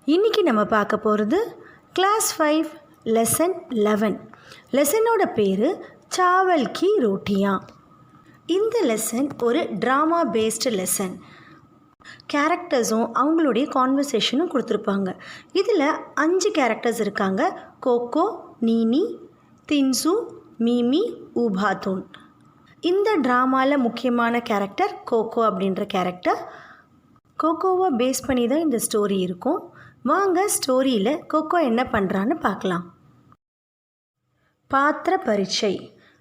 இன்றைக்கி நம்ம பார்க்க போகிறது கிளாஸ் 5 லெசன் 11. லெசனோட பேர் சாவல் கி ரோட்டியாँ. இந்த லெசன் ஒரு ட்ராமா பேஸ்டு லெசன். கேரக்டர்ஸும் அவங்களுடைய கான்வர்சேஷனும் கொடுத்துருப்பாங்க. இதில் 5 கேரக்டர்ஸ் இருக்காங்க. கோகோ, நீனி, தின்சு, மீமி, ஊபாத்தூன். இந்த ட்ராமாவில் முக்கியமான கேரக்டர் கோகோ அப்படின்ற கேரக்டர். கோகோவை பேஸ் பண்ணி தான் இந்த ஸ்டோரி இருக்கும். வாங்க ஸ்டோரியில் கோகோ என்ன பண்ணுறான்னு பார்க்கலாம். பாத்திர பரிச்சை,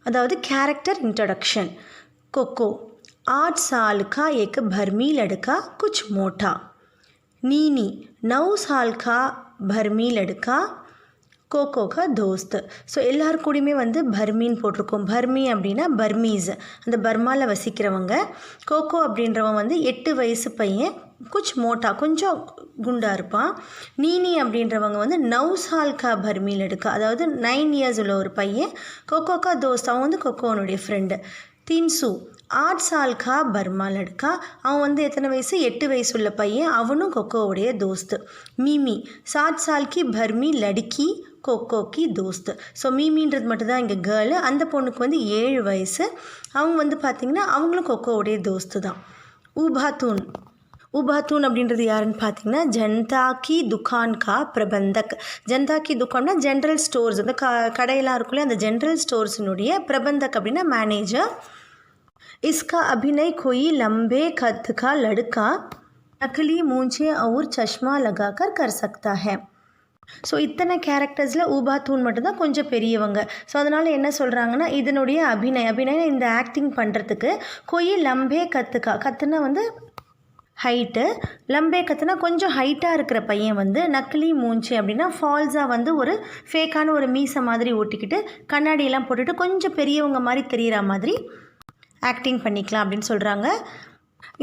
அதாவது கேரக்டர் इंट्रोडक्शन. कोको 8 साल का एक भरमी लड़का कुछ मोटा. नीनी 9 साल का भरमी लड़का கோகோ கா தோஸ்த். ஸோ எல்லாரு கூடயுமே பர்மின்னு போட்டிருக்கோம். பர்மி அப்படின்னா பர்மீஸ், அந்த பர்மாவில் வசிக்கிறவங்க. கோகோ அப்படின்றவன் 8 வயசு பையன். குச் மோட்டா, கொஞ்சம் குண்டாக இருப்பான். நீனி அப்படின்றவங்க 9 साल का भरमील எடுக்கா, அதாவது 9 இயர்ஸ் உள்ள ஒரு பையன். கோகோ கா தோஸ்த், அவன் கோகோனுடைய ஃப்ரெண்டு. தின்சு 8 साल का பர்மால் எடுக்கா, அவன் எத்தனை வயசு? 8 வயசு உள்ள பையன். அவனும் கொக்கோவுடைய தோஸ்து. மீமி 7 साल की भरमी लड़की கோகோ கி தோஸ்து. ஸோ மீமின்றது மட்டும்தான் இங்கே கேர்ளு. அந்த பொண்ணுக்கு 7 வயசு. அவங்க பார்த்திங்கன்னா அவங்களும் கொக்கோவுடைய தோஸ்து தான். ஊபாத்தூன். ஊபாத்தூன் அப்படின்றது யாருன்னு பார்த்தீங்கன்னா ஜனதா கி துக்கான் கா பிரபந்தக். ஜனதா கி துக்கான்னா ஜென்ரல் ஸ்டோர்ஸ், அந்த கடையெல்லாம் இருக்குல்ல, அந்த ஜென்ரல் ஸ்டோர்ஸினுடைய பிரபந்தக் அப்படின்னா மேனேஜர். इसका अभिनय कोई लंबे कद का लड़का नकली मूंछें और चश्मा लगाकर कर सकता है. ஸோ இத்தனை கேரக்டர்ஸில் ஊபாத்தூன் மட்டும்தான் கொஞ்சம் பெரியவங்க. ஸோ அதனால் என்ன சொல்கிறாங்கன்னா, இதனுடைய அபிநயம் இந்த ஆக்டிங் பண்ணுறதுக்கு கொய் லம்பே கத்துக்கா, கத்துனா ஹைட்டு, லம்பே கத்துனா கொஞ்சம் ஹைட்டாக இருக்கிற பையன் நக்லி மூஞ்சி அப்படின்னா ஃபால்ஸாக ஒரு ஃபேக்கான ஒரு மீசை மாதிரி ஓட்டிக்கிட்டு கண்ணாடியெல்லாம் போட்டுட்டு கொஞ்சம் பெரியவங்க மாதிரி தெரிகிற மாதிரி ஆக்டிங் பண்ணிக்கலாம் அப்படின்னு சொல்கிறாங்க.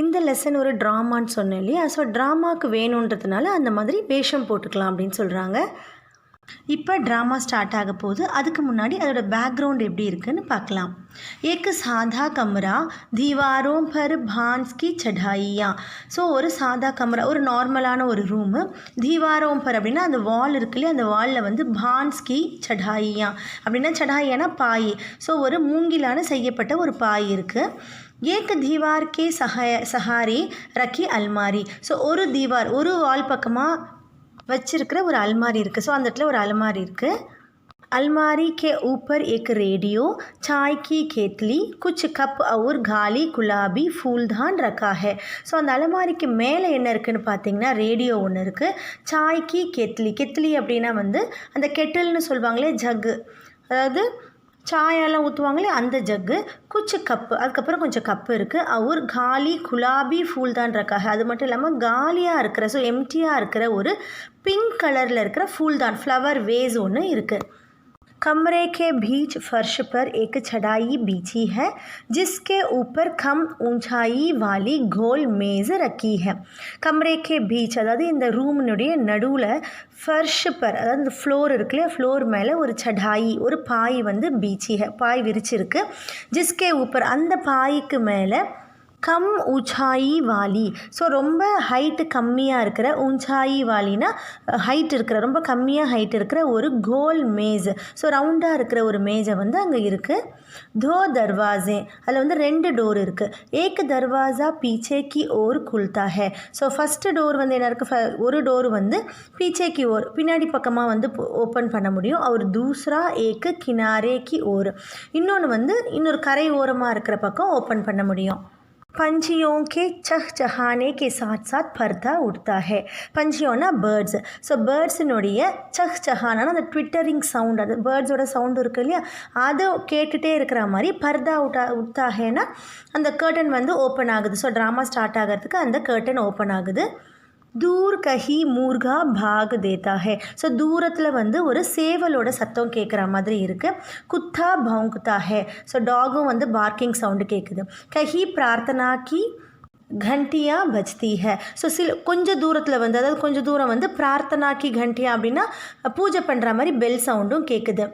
இந்த லெசன் ஒரு ட்ராமான்னு சொன்னேன் இல்லையா? ஸோ ட்ராமாவுக்கு வேணுன்றதுனால அந்த மாதிரி வேஷம் போட்டுக்கலாம் அப்படின்னு சொல்கிறாங்க. இப்போ ட்ராமா ஸ்டார்ட் ஆக போகுது. அதுக்கு முன்னாடி அதோட பேக்ரவுண்ட் எப்படி இருக்குன்னு பார்க்கலாம். एक सादा कमरा दीवारों पर भांस की चढ़ाइयाँ. ஸோ ஒரு சாதா கமரா, ஒரு நார்மலான ஒரு ரூமு. தீவாரோம் பர் அப்படின்னா அந்த வால் இருக்குல்லையே, அந்த வாலில் பான்ஸ் கி சடாயியா அப்படின்னா, சடாயியானா பாய். ஸோ ஒரு மூங்கிலான செய்யப்பட்ட ஒரு பாய் இருக்குது. ஏக் தீவார் கே சஹாரி ரக்கி அல்மாரி. ஸோ ஒரு தீவார், ஒரு வால் பக்கமாக வச்சிருக்கிற ஒரு அல்மாரி இருக்குது. ஸோ அந்த இடத்துல ஒரு அல்மாரி இருக்குது. अलमारी के ऊपर एक रेडियो, चाय की केतली, कुछ कप और गाली गुलाबी फूलदान रखा है. ஸோ அந்த அலமாரிக்கு மேலே என்ன இருக்குதுன்னு பார்த்தீங்கன்னா ரேடியோ ஒன்று இருக்குது. சாய் கி கெத்லி, கெத்லி அப்படின்னா அந்த கெட்டில்னு சொல்லுவாங்களே, ஜக்கு, அதாவது சாயெல்லாம் ஊற்றுவாங்களே அந்த ஜக்கு. குச்சி கப்பு, அதுக்கப்புறம் கொஞ்சம் கப்பு இருக்குது. அவர் காலி குலாபி ஃபூல்தான் ரக்காக, அது மட்டும் இல்லாமல் காலியாக இருக்கிற, ஸோ எம்டியாக இருக்கிற ஒரு பிங்க் கலரில் இருக்கிற ஃபூல்தான் ஃப்ளவர் வேஸ் ஒன்று இருக்குது. कमरे के बीच फर्श पर एक चढ़ाई बिछी है जिसके ऊपर कम ऊंचाई वाली गोल मेज़ रखी है. कमरे के बीच அதாவது இந்த ரூமினுடைய நடுவில் ஃபர்ஷ் பர், அதாவது இந்த ஃப்ளோர் இருக்குல்லையா, ஃப்ளோர் மேலே ஒரு சடாயி, ஒரு பாய் பீச்சி है, பாய் விரிச்சிருக்கு. ஜிஸ்கே ஊப்பர், அந்த பாய்க்கு மேலே கம் ஊச்சாயி வாலி, ஸோ ரொம்ப ஹைட்டு கம்மியாக இருக்கிற, ஊஞ்சாயி வாலினா ஹைட் இருக்கிற, ரொம்ப கம்மியாக ஹைட் இருக்கிற ஒரு கோல் மேஸ், ஸோ ரவுண்டாக இருக்கிற ஒரு மேஜை அங்கே இருக்குது. தோ தர்வாஸே, அதில் 2 டோர் இருக்குது. ஏக் தர்வாஸா பீச்சே கி ஓர் குல்தா ஹே. ஸோ ஃபஸ்ட்டு டோர் என்ன இருக்குது, ஒரு டோர் பீச்சே கி ஓர், பின்னாடி பக்கமாக ஓப்பன் பண்ண முடியும். அவர் தூசரா ஏக்கு கினாரே கி ஓர், இன்னொன்று இன்னொரு கரை ஓரமாக இருக்கிற பக்கம் ஓப்பன் பண்ண முடியும். पंछियों के चहचहाने के साथ साथ पर्दा उड़ता है. पंछियोंना பேர்ட்ஸ். ஸோ பேர்ட்ஸினுடைய சஹ்சஹானா அந்த ட்விட்டரிங் சவுண்ட், அது பேர்ட்ஸோட சவுண்டு இருக்குது இல்லையா, அதை கேட்டுகிட்டே இருக்கிற மாதிரி பர்தா உட்டாகேனா அந்த கர்டன் ஓப்பன் ஆகுது. ஸோ ட்ராமா ஸ்டார்ட் ஆகிறதுக்கு அந்த கர்டன் ஓப்பன் ஆகுது. தூர் கஹி மூர்கா பாக் தேத்தா ஹே. ஸோ தூரத்தில் ஒரு சேவலோட சத்தம் கேட்குற மாதிரி இருக்குது. குத்தா பவுங்குத்தா ஹே. ஸோ டாகும் பார்க்கிங் சவுண்டு கேட்குது. கஹி பிரார்த்தனா கி घंटियाँ बजती है. ஸோ கொஞ்சம் தூரத்தில் அதாவது கொஞ்சம் தூரம் பிரார்த்தனா கி घंटियाँ அப்படின்னா பூஜை பண்ணுற மாதிரி பெல் சவுண்டும் கேட்குது.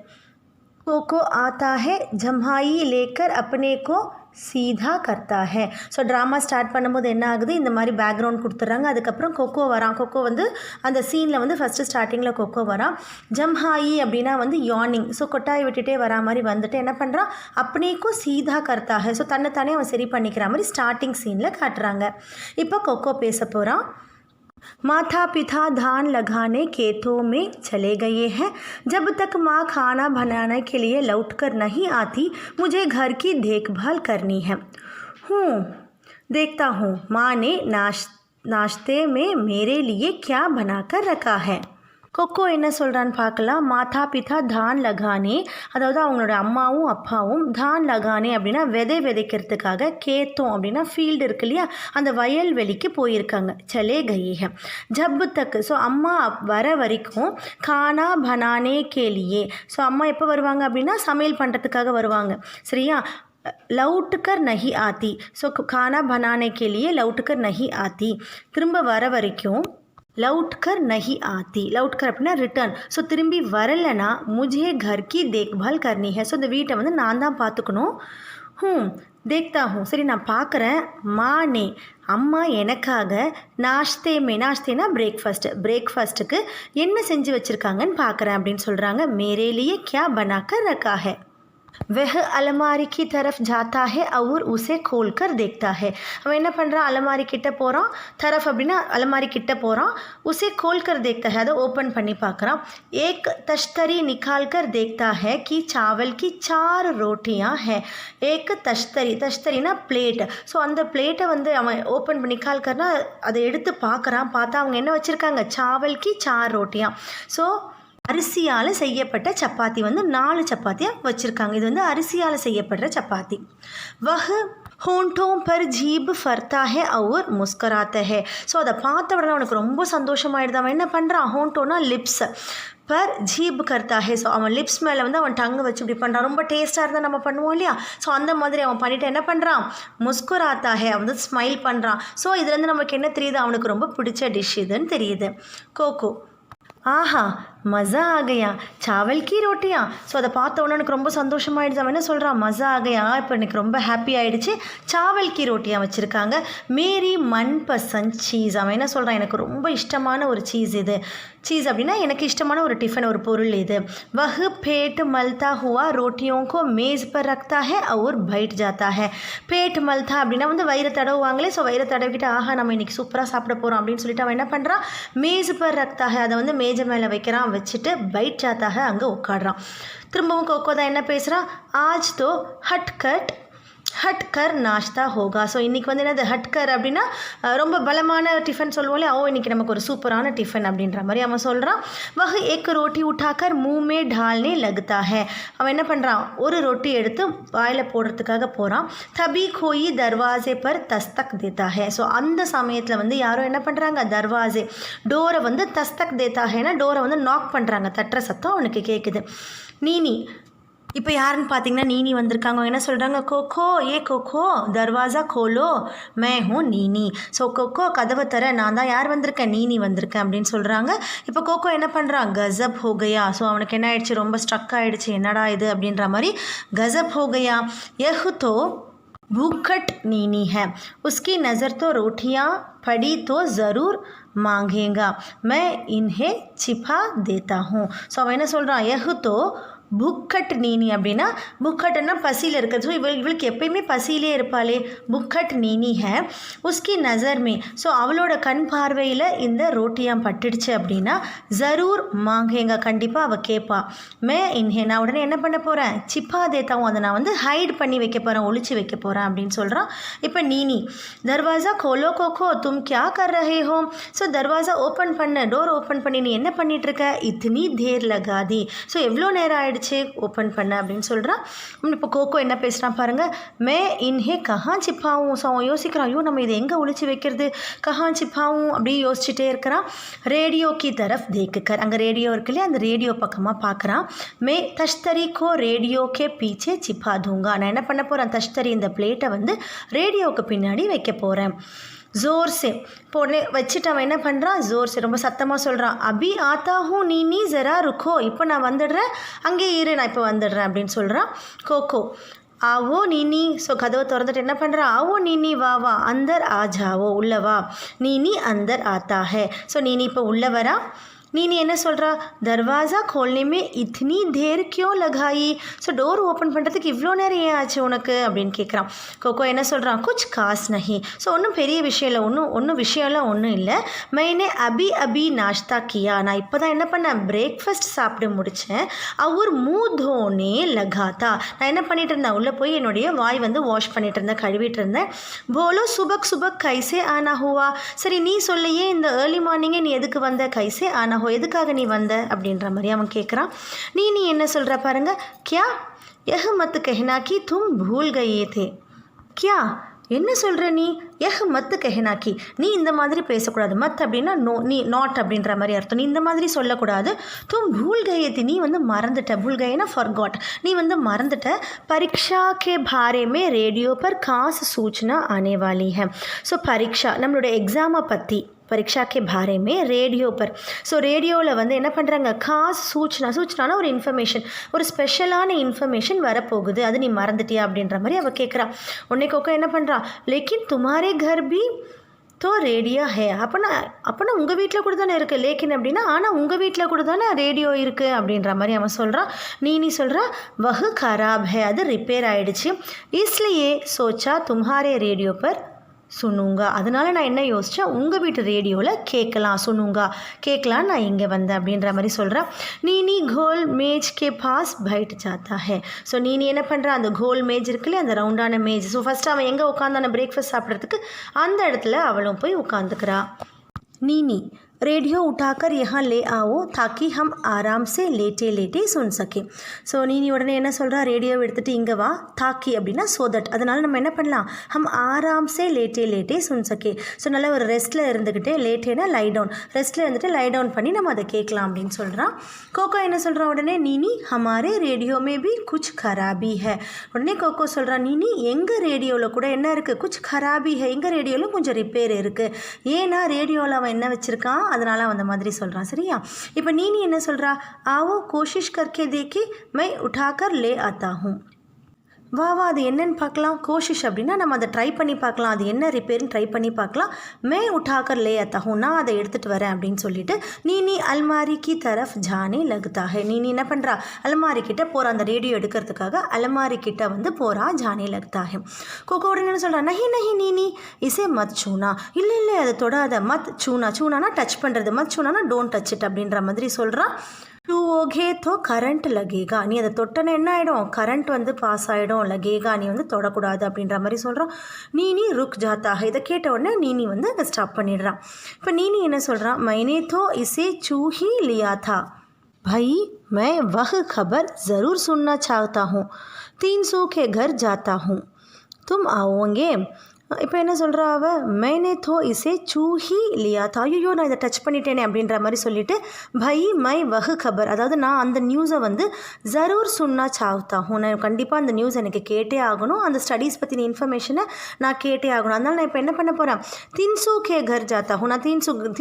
कोको आता है जम्हाई लेकर अपने को सीधा करता है. ஸோ ட்ராமா ஸ்டார்ட் பண்ணும்போது என்ன ஆகுது, இந்த மாதிரி பேக்ரவுண்ட் கொடுத்துட்றாங்க. அதுக்கப்புறம் கொக்கோ வரான். கொக்கோ வந்து அந்த சீனில் வந்து ஃபஸ்ட்டு ஸ்டார்டிங்கில் கொக்கோ வரான். ஜம்ஹாயி அப்படின்னா வந்து யார்னிங். ஸோ கொட்டாய் விட்டுட்டே வரா மாதிரி வந்துட்டு என்ன பண்ணுறான், அப்படிக்கும் சீதா கர்த்தாக. ஸோ தன்னைத்தானே அவன் சரி பண்ணிக்கிற மாதிரி ஸ்டார்டிங் சீனில் காட்டுறாங்க. இப்போ கொக்கோ பேச போகிறான். माता पिता धान लगाने खेतों में चले गए हैं. जब तक माँ खाना बनाने के लिए लौट कर नहीं आती मुझे घर की देखभाल करनी है. देखता हूँ माँ ने नाश्ते में मेरे लिए क्या बनाकर रखा है. கொக்கோ என்ன சொல்கிறான்னு பார்க்கலாம். மாதா பிதா தான் லகானே, அதாவது அவங்களோட அம்மாவும் அப்பாவும் தான் லகானே அப்படின்னா விதைக்கிறதுக்காக, கேத்தோம் அப்படின்னா ஃபீல்டு இருக்கு இல்லையா, அந்த வயல்வெளிக்கு போயிருக்காங்க. சலே கயே ஜப் தக். ஸோ அம்மா வர வரைக்கும் கானா பனானே கேலியே. ஸோ அம்மா எப்போ வருவாங்க அப்படின்னா சமையல் பண்ணுறதுக்காக வருவாங்க. சரியா. லவுட்டுக்கர் நஹி ஆத்தி. ஸோ கானா பனானே கேலியே லவுட்டுக்கர் நஹி ஆத்தி. திரும்ப வர வரைக்கும் लौटकर नहीं आती. लौटकर அப்படின்னா ரிட்டர்ன். ஸோ திரும்பி வரலைன்னா முझे घर की देखभाल करनी है. ஸோ இந்த வீட்டை வந்து நான் தான் பார்த்துக்கணும். देखता हूँ. சரி நான் பார்க்குறேன். மானே அம்மா எனக்காக நாஷ்தேனா பிரேக்ஃபாஸ்ட்டுக்கு என்ன செஞ்சு வச்சுருக்காங்கன்னு பார்க்குறேன் அப்படின்னு சொல்கிறாங்க. मेरे लिए क्या बनाकर रखा है. वह अलमारी की तरफ जाता है और उसे खोल कर देखता है. அவன் என்ன பண்ணுறான், அலமாரி கிட்ட போகிறான். तरफ அப்படின்னா அலமாரி கிட்ட போகிறான். उसे खोल कर देखता है, அதை ஓப்பன் பண்ணி பார்க்குறான். एक तश्तरी निकाल कर देखता है कि चावल की 4 रोटियां हैं. एक तश्तरीனா பிளேட். ஸோ அந்த பிளேட்டை வந்து அவன் ஓப்பன் பண்ணி நிக்கால் கர்னா அதை எடுத்து பார்க்குறான். பார்த்தா அவங்க என்ன வச்சுருக்காங்க, சாவல் கி 4 रोटियां. ஸோ அரிசியால் செய்யப்பட்ட சப்பாத்தி வந்து 4 சப்பாத்தியாக வச்சுருக்காங்க. இது வந்து அரிசியால் செய்யப்படுற சப்பாத்தி. वह होंठों पर जीभ फरता है और मुस्कुराता है. ஸோ அதை பார்த்த உடனே அவனுக்கு ரொம்ப சந்தோஷமாயிடுது. அவன் என்ன பண்ணுறான், ஹோண்டோனா லிப்ஸ், பர் ஜீப் கர்த்தா ஹே. ஸோ அவன் லிப்ஸ் மேலே வந்து அவன் டங்கு வச்சு இப்படி பண்ணுறான். ரொம்ப டேஸ்ட்டாக இருந்தால் நம்ம பண்ணுவோம் இல்லையா, ஸோ அந்த மாதிரி அவன் பண்ணிவிட்டு என்ன பண்ணுறான், முஸ்குராத்தா ஹே, அவன் வந்து ஸ்மைல் பண்ணுறான். ஸோ இதுலேருந்து நமக்கு என்ன தெரியுது, அவனுக்கு ரொம்ப பிடிச்ச டிஷ் இதுன்னு தெரியுது. கோகோ ஆஹா மஸா ஆகையா சாவல் கி ரோட்டியா. ஸோ அதை பார்த்த உடனே எனக்கு ரொம்ப சந்தோஷமாயிடுச்சு. அவன் என்ன சொல்கிறான், மஸா ஆகையா, இப்போ எனக்கு ரொம்ப ஹாப்பி ஆகிடுச்சு. சாவல் கி ரோட்டியா வச்சுருக்காங்க. மேரி மன் பசந்த் சீஸ். அவன் என்ன சொல்கிறான், எனக்கு ரொம்ப இஷ்டமான ஒரு சீஸ் இது. சீஸ் அப்படின்னா எனக்கு இஷ்டமான ஒரு டிஃபன், ஒரு பொருள் இது. வஹ் பேட் மல்தா ஹுவா ரோட்டியோं को मेज़ पर रखता है और बैठ जाता है. பேட் மல்தா அப்படின்னா வந்து வயிறு தடவுவாங்களே. ஸோ வயிறு தடவிக்கிட்டு ஆஹா நம்ம இன்றைக்கி சூப்பராக சாப்பிட போகிறோம் அப்படின்னு சொல்லிட்டு அவன் என்ன பண்ணுறான், மேஸ் பர் ரக்தா ஹே, அதை வந்து மேஜை மேலே வைக்கிறான். வச்சுட்டு பைட் ஜாத்தாக அங்கே உட்காடுறான். திரும்பவும் கொக்கோ தான் என்ன பேசுகிறான், ஆஜ் தோ ஹட்கர் நாஷ்தா ஹோகா. ஸோ இன்றைக்கி வந்து என்னது ஹட்கர் அப்படின்னா ரொம்ப பலமான டிஃபன் சொல்லுவோம் இல்லையா, இன்றைக்கி நமக்கு ஒரு சூப்பரான டிஃபன் அப்படின்ற மாதிரி அவன் சொல்கிறான். வஹ் எக் ரோட்டி உட்டாக்கர் மூமே டால்னே லகுதா ஹே. அவன் என்ன பண்ணுறான், ஒரு ரொட்டி எடுத்து வாயில் போடுறதுக்காக போகிறான். தபி கோயி தர்வாசே பர் தஸ்தக் தேத்தா ஹே. ஸோ அந்த சமயத்தில் வந்து யாரோ என்ன பண்ணுறாங்க, தர்வாசே டோரை வந்து தஸ்தக் தேத்தா ஹேனா டோரை வந்து நாக் பண்ணுறாங்க. தட்டுற சத்தம் அவனுக்கு கேட்குது. நீனி இப்போ யாருன்னு பார்த்தீங்கன்னா நீனி வந்திருக்காங்க. அவங்க என்ன சொல்கிறாங்க, கொக்கோ கொக்கோ தர்வாசா கோலோ மே ஹூம் நீனி. ஸோ கொக்கோ கதவை தர, நான் தான் யார் வந்திருக்கேன், நீனி வந்திருக்கேன் அப்படின்னு சொல்கிறாங்க. இப்போ கொக்கோ என்ன பண்ணுறான், கசப் ஹோகையா. ஸோ அவனுக்கு என்ன ஆயிடுச்சு, ரொம்ப ஸ்ட்ரக் ஆகிடுச்சு, என்னடா இது அப்படின்ற மாதிரி. கசப் ஹோகையா यह तो भूखट नीनी है, उसकी नज़र तो रोटियाँ पड़ी तो ज़रूर मांगेगा, मैं इन्हें छिपा देता हूँ. ஸோ அவன் என்ன சொல்கிறான், यह तो புக்கட் நீனி அப்படின்னா, புக்கட்னா பசியில் இருக்கிறது. ஸோ இவளுக்கு எப்பயுமே பசியிலே இருப்பாளே, புக்கட் நீனி ஹே உஸ்கி நசர் மே. ஸோ அவளோட கண் பார்வையில் இந்த ரோட்டியாம் பட்டுடுச்சு அப்படின்னா ஜரூர் மாங்கேங்க, கண்டிப்பாக அவள் கேட்பா. மே இன்ஹே, நான் உடனே என்ன பண்ண போகிறேன், சிப்பா தேத்தாவும், அதை நான் வந்து ஹைட் பண்ணி வைக்க போகிறேன், ஒழிச்சு வைக்க போகிறேன் அப்படின்னு சொல்கிறான். இப்போ நீனி தர்வாசா கோலோ கோகோ தும் கியா கர் ரஹே ஹோ. ஸோ தர்வாசா ஓப்பன் பண்ண, டோர் ஓப்பன் பண்ணி நீ என்ன பண்ணிகிட்ருக்க, இத்னி தேர் லகாதி. ஸோ எவ்வளோ நேரம் ஆகிடுச்சு ஓப்பன் பண்ண அப்படின்னு சொல்கிறான். இப்போ கோகோ என்ன பேசுகிறான் பாருங்கள், மே இன்ஹே கஹா சிப்பாவும். ஸோ அவன் யோசிக்கிறான், ஐயோ நம்ம இதை எங்கே ஒழிச்சு வைக்கிறது, கஹா சிப்பாவும் அப்படி யோசிச்சுட்டே இருக்கிறான். ரேடியோ கி தரஃப் தேக்குக்கர், அங்கே ரேடியோ இருக்கு இல்லையா, அந்த ரேடியோ பக்கமாக பார்க்குறான். மே தஷ்தரி கோ ரேடியோ கே பீச்சே சிப்பா தூங்கா. நான் என்ன பண்ண போகிறேன், தஷ்தரி இந்த பிளேட்டை வந்து ரேடியோவுக்கு பின்னாடி வைக்க போகிறேன். ஜோர் சே போடனே வச்சுட்டு அவன் என்ன பண்ணுறான், ஜோர் சே ரொம்ப சத்தமாக சொல்கிறான், அபி ஆத்தா ஹூ நீ ஜரா ருக்கோ, இப்போ நான் வந்துடுறேன், அங்கே இரு, நான் இப்போ வந்துடுறேன் அப்படின்னு சொல்கிறான். கோகோ ஆவோ நீனி. ஸோ கதவை திறந்துட்டு என்ன பண்ணுறா, ஆவோ நீனி வா வா, அந்தர் ஆ ஜாவோ உள்ளவா, நீனி அந்தர் ஆத்தா ஹே. ஸோ நீனி இப்போ உள்ள வரா. நீனி என்ன சொல்கிறா, தர்வாஸா खोलने இத்னி தேர் கியோ லகாயி. ஸோ டோர் ஓப்பன் பண்ணுறதுக்கு இவ்வளோ நேரம் ஏன் ஆச்சு உனக்கு அப்படின்னு கேட்குறான். கொக்கோ என்ன சொல்கிறான், குச் காஸ் நஹி. ஸோ ஒன்றும் பெரிய விஷயம் இல்லை, ஒன்றும் விஷயம்லாம் ஒன்றும் இல்லை. மைனே அபி நாஷ்தா கியா. நான் இப்போ தான் என்ன பண்ணேன், பிரேக்ஃபாஸ்ட் சாப்பிட்டு முடித்தேன். அவர் மூ தோனே லகாத்தா. நான் என்ன பண்ணிட்டு இருந்தேன், உள்ளே போய் என்னுடைய வாய் வந்து வாஷ் பண்ணிட்டு இருந்தேன், கழுவிட்டு இருந்தேன். போலோ சுபக் கைசே ஆனா ஹுவா. சரி நீ சொல்லையே, இந்த ஏர்லி மார்னிங்கே நீ எதுக்கு வந்த, கைசே ஆனா எதுக்காக நீ வந்த அப்படின்ற மாதிரி அவன் கேட்குறான். நீ என்ன சொல்கிற பாருங்க, கியா யஹ் மத் கஹனா கி தும் பூல் கயே தே. கியா என்ன சொல்கிற நீ, யஹ் மத் கஹனா கி, நீ இந்த மாதிரி பேசக்கூடாது. மத் அப்படின்னா நோ, நீ நாட் அப்படின்ற மாதிரி அர்த்தம். நீ இந்த மாதிரி சொல்லக்கூடாது. தும் பூல் கயே தே, நீ வந்து மறந்துட்ட. பூல் கயேனா ஃபர்காட், நீ வந்து மறந்துட்ட. பரீட்சா கே பாரே மே ரேடியோ பர் காஸ் சூச்சனா ஆனே வாலி ஹை. ஸோ பரீட்சா நம்மளோட எக்ஸாமை பற்றி, பரீட்சா கே பாரே மே ரேடியோ பர். ஸோ ரேடியோவில் வந்து என்ன பண்ணுறாங்க, காஸ் சூச்சனானா ஒரு இன்ஃபர்மேஷன், ஒரு ஸ்பெஷலான இன்ஃபர்மேஷன் வரப்போகுது, அது நீ மறந்துட்டியா அப்படின்ற மாதிரி அவள் கேட்குறா. உடனே கொக்கோ என்ன பண்ணுறா, லேக்கின் துமாரே கர் பி தோ ரேடியோ ஹே. அப்போனா உங்கள் வீட்டில் கூட தானே இருக்குது. லேக்கின் அப்படின்னா ஆனால் உங்கள் வீட்டில் கூட தானே ரேடியோ இருக்குது அப்படின்ற மாதிரி அவன் சொல்கிறான். நீ சொல்கிறா, வஹு கராப் ஹே, அது ரிப்பேர் ஆகிடுச்சு. இஸ்லியே சோச்சா தும்ஹாரே ரேடியோ பர் சுனுங்கா. அதனால் நான் என்ன யோசித்தேன், உங்கள் வீட்டு ரேடியோவில் கேட்கலாம், சுனுங்கா கேட்கலாம், நான் இங்கே வந்தேன் அப்படின்ற மாதிரி சொல்கிறேன். நீ கோல் மேஜ் கே பாஸ் பைட் ஜாத்தா ஹே. ஸோ நீ என்ன பண்ணுற, அந்த கோல் மேஜ் இருக்குல்ல, அந்த ரவுண்டான மேஜ். ஸோ ஃபஸ்ட்டு அவன் எங்கே உட்காந்தான பிரேக்ஃபாஸ்ட் சாப்பிட்றதுக்கு அந்த இடத்துல அவளும் போய் உட்காந்துக்கிறா. நீ रेडियो उठाकर यहाँ ले आओ ताकि हम आराम से लेटे लेटे सुन सकें. ஸோ நீ உடனே என்ன சொல்கிறா, ரேடியோவை எடுத்துகிட்டு இங்கே வா, தாக்கி அப்படின்னா ஸோ தட், அதனால் நம்ம என்ன பண்ணலாம், ஹம் ஆராம் சே லேட்டே சுன் சக்கே. ஸோ நல்லா ஒரு ரெஸ்ட்டில் இருந்துக்கிட்டே, லேட்டேனா லை டவுன், ரெஸ்ட்டில் இருந்துட்டு லை டவுன் பண்ணி நம்ம அதை கேட்கலாம் அப்படின்னு சொல்கிறான். கோகோ என்ன சொல்கிறான் உடனே, நீ ஹமாரே ரேடியோமே பி குச் खराबी है. உடனே கோகோ சொல்கிறான், நீ எங்கள் ரேடியோவில் கூட என்ன இருக்குது, குச் खराबी है, எங்கள் ரேடியோவில் கொஞ்சம் ரிப்பேர் இருக்குது. ஏன்னா ரேடியோவில் அவன் என்ன வச்சுருக்கான், அதனால் அவன் அந்த மாதிரி சொல்கிறான். சரியா, இப்போ நீ என்ன சொல்கிறா, ஆவோ கோஷிஷ் கர்க்கே தேக்கி மை உठाकर ले आता हूँ. வா அது என்னன்னு பார்க்கலாம். கோஷிஷ் அப்படின்னா நம்ம அதை ட்ரை பண்ணி பார்க்கலாம், அது என்ன ரிப்பேர்னு ட்ரை பண்ணி பார்க்கலாம். மே உठाकर ले आता हूँ, நான் அதை எடுத்துகிட்டு வரேன் அப்படின்னு சொல்லிட்டு நீ அல்மாரி கி தரஃப் ஜானே லகுதா ஹை. நீ என்ன பண்ணுறா, அலமாரி கிட்ட போகிறா, அந்த ரேடியோ எடுக்கிறதுக்காக அலமாரி கிட்ட வந்து போகிறா. ஜானே லகுதா ஹை. கோகோ உடனே என்ன சொல்கிறா, நஹி நீ இசே மத் சூனா. இல்லை அதை தொடாத. மத் சூனானா டச் பண்ணுறது, மத் சூனானா டோன்ட் டச் இட் அப்படின்ற மாதிரி சொல்கிறான். छूओगे तो करंट लगेगा. நீ அதை தொட்டன என்ன ஆகிடும், கரண்ட் வந்து பாஸ் ஆகிடும். லகேகா நீ வந்து தொடக்கூடாது அப்படின்ற மாதிரி சொல்கிறான். நீ ருக் ஜாத்தா. இதை கேட்ட உடனே நீ வந்து அதை ஸ்டாப் பண்ணிடுறான். இப்போ நீ என்ன சொல்கிறான், மைனே தோ இசே चूही लिया था भाई, मैं वह खबर ज़रूर सुनना चाहता हूँ. 300 के घर जाता हूँ, तुम आओगे. இப்போ என்ன சொல்கிறா அவள், மைனே தோ இசே சூஹி லியா தா. ஐயோ நான் இதை டச் பண்ணிட்டேனே அப்படின்ற மாதிரி சொல்லிவிட்டு, பை மை வஹு கபர், அதாவது நான் அந்த நியூஸை வந்து ஜரூர் சுன்னா சாவ்தா ஹூ, நான் கண்டிப்பாக அந்த நியூஸ் எனக்கு கேட்டே ஆகணும், அந்த ஸ்டடீஸ் பற்றின இன்ஃபர்மேஷனை நான் கேட்டே ஆகணும். அதனால் நான் இப்போ என்ன பண்ண போகிறேன், தின்சு கே கர் ஜாத்தா ஹூ, நான்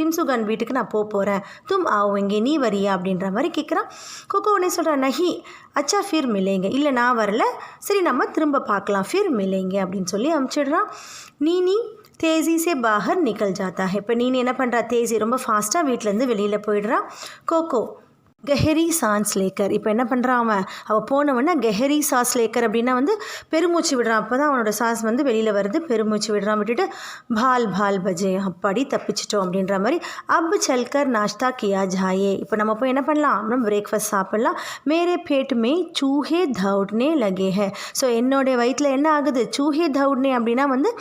தின்சுகன் வீட்டுக்கு நான் போகிறேன். தும் ஆவுங்க, நீ வரியா அப்படின்ற மாதிரி கேட்குறான். கொக்கோ உடனே சொல்கிறேன், நஹி அச்சா ஃபிர் மிலேங்க, இல்லை நான் வரல, சரி நம்ம திரும்ப பார்க்கலாம், ஃபிர் மிலேங்க அப்படின்னு சொல்லி அனுப்பிச்சிடுறான். நீ தேசி சே பாகர் நிக்கல் ஜாத்தா ஹை. இப்போ நீ என்ன பண்ணுறா, தேசி ரொம்ப ஃபாஸ்ட்டாக வீட்டிலேருந்து வெளியில் போயிடுறான். கோகோ கெஹரி சான்ஸ் லேக்கர். இப்போ என்ன பண்ணுறான் அவள் போனவொன்னே கெஹரி சாஸ் லேக்கர் அப்படின்னா வந்து பெருமூச்சு விடுறான். அப்போ தான் அவனோட சாஸ் வந்து வெளியில் வருது, பெருமூச்சு விடுறான். விட்டுட்டு பால் பஜே, அப்பாடி தப்பிச்சிட்டோம் அப்படின்ற மாதிரி. அப் சல்கர் நாஷ்தா கியா ஜாயே. இப்போ நம்ம போய் என்ன பண்ணலாம், நம்ம பிரேக்ஃபாஸ்ட் சாப்பிட்லாம். மேரே பேட் மே சூஹே தவுட்னே லகே ஹே. ஸோ என்னுடைய வயிற்றில் என்ன ஆகுது, சூஹே தவுட்னே அப்படின்னா வந்து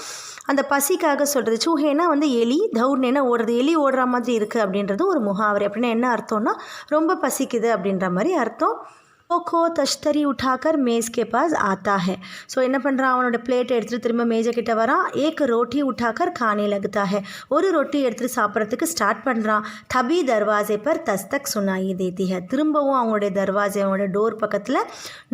அந்த பசிக்காக சொல்கிறது. சூஹேனா வந்து எலி, தவுட்னேனா ஓடுறது, எலி ஓடுற மாதிரி இருக்குது அப்படின்றது ஒரு முகாவரி. அப்படின்னா என்ன அர்த்தம்னா ரொம்ப பசிக்குது அப்படின்ற மாதிரி அர்த்தம். கோகோ தஷ்தரி உठाकर மேஸ் கே பாஸ் ஆத்தா ஹே. ஸோ என்ன பண்ணுறான், அவனோட பிளேட்டை எடுத்துகிட்டு திரும்ப மேஜை கிட்ட வரான். ஏக் ரோட்டி உठाकर खाने लगता है. ஒரு ரொட்டி எடுத்துகிட்டு சாப்பிட்றதுக்கு ஸ்டார்ட் பண்ணுறான். தபி தர்வாசே பர் தஸ்தக் சுனாயி தேத்தி ஹை. திரும்பவும் அவங்களுடைய தர்வாசை, அவங்களோட டோர் பக்கத்தில்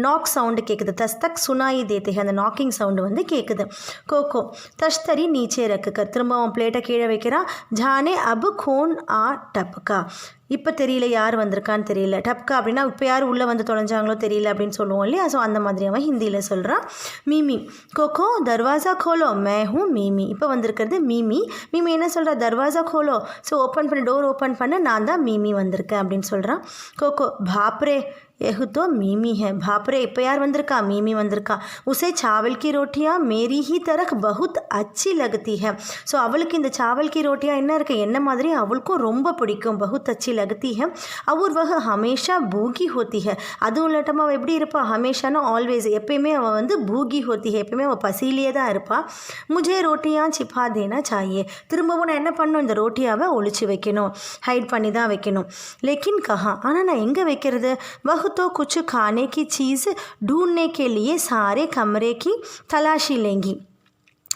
நாக் சவுண்டு கேட்குது. தஸ்தக் சுனாயி தேத்தி ஹை, அந்த நாக்கிங் சவுண்டு வந்து கேட்குது. கோகோ தஷ்தரி நீச்சே ரக்குக்கர், திரும்ப அவன் பிளேட்டை கீழே வைக்கிறான். ஜானே அபு கோன் ஆ டப்கா. இப்போ தெரியல யார் வந்திருக்கான்னு தெரியல. டப்கா அப்படின்னா இப்போ யார் உள்ளே வந்து தொலைஞ்சாங்களோ தெரியல அப்படின்னு சொல்லுவோம் இல்லையா. ஸோ அந்த மாதிரி அவன் ஹிந்தியில் சொல்கிறான். மீமி கோகோ தர்வாசா கோலோ மே ஹூ மீமி. இப்போ வந்திருக்கிறது மீமி. மீமி என்ன சொல்கிறா, தர்வாசா கோலோ, ஸோ ஓப்பன் பண்ண, டோர் ஓப்பன் பண்ண, நான் தான் மீமி வந்திருக்கேன் அப்படின்னு சொல்கிறான். கோகோ பாப்ரே यह तो मीमी है. भापरे இப்போ யார் வந்திருக்கா, மீமி வந்திருக்கா. உசே சாவல் கி ரோட்டியா மேரி ஹி தரக் பகுத் அச்சி லகத்தி है. ஸோ அவளுக்கு இந்த சாவல் கி ரோட்டியா என்ன இருக்குது, என்ன மாதிரி அவளுக்கும் ரொம்ப பிடிக்கும். பகுத் அச்சி லகத்தி है. और वह हमेशा भूखी होती है. அதுவும் இல்லாட்டமா அவள் எப்படி இருப்பா, ஹமேஷானா ஆல்வேஸ், எப்பயுமே அவள் வந்து பூகி ஹோத்தி है, எப்பயுமே அவள் பசியிலே தான் இருப்பாள். முஜே ரோட்டியா சிப்பா தேனா சாயே. திரும்பவும் நான் என்ன பண்ணணும், இந்த ரோட்டியாவை ஒழிச்சு வைக்கணும், ஹைட் பண்ணி தான் வைக்கணும். लेकिन कहाँ, ஆனால் நான் எங்கே வைக்கிறது. वह तो कुछ खाने की चीज़ ढूंढने के लिए सारे कमरे की तलाशी लेंगी.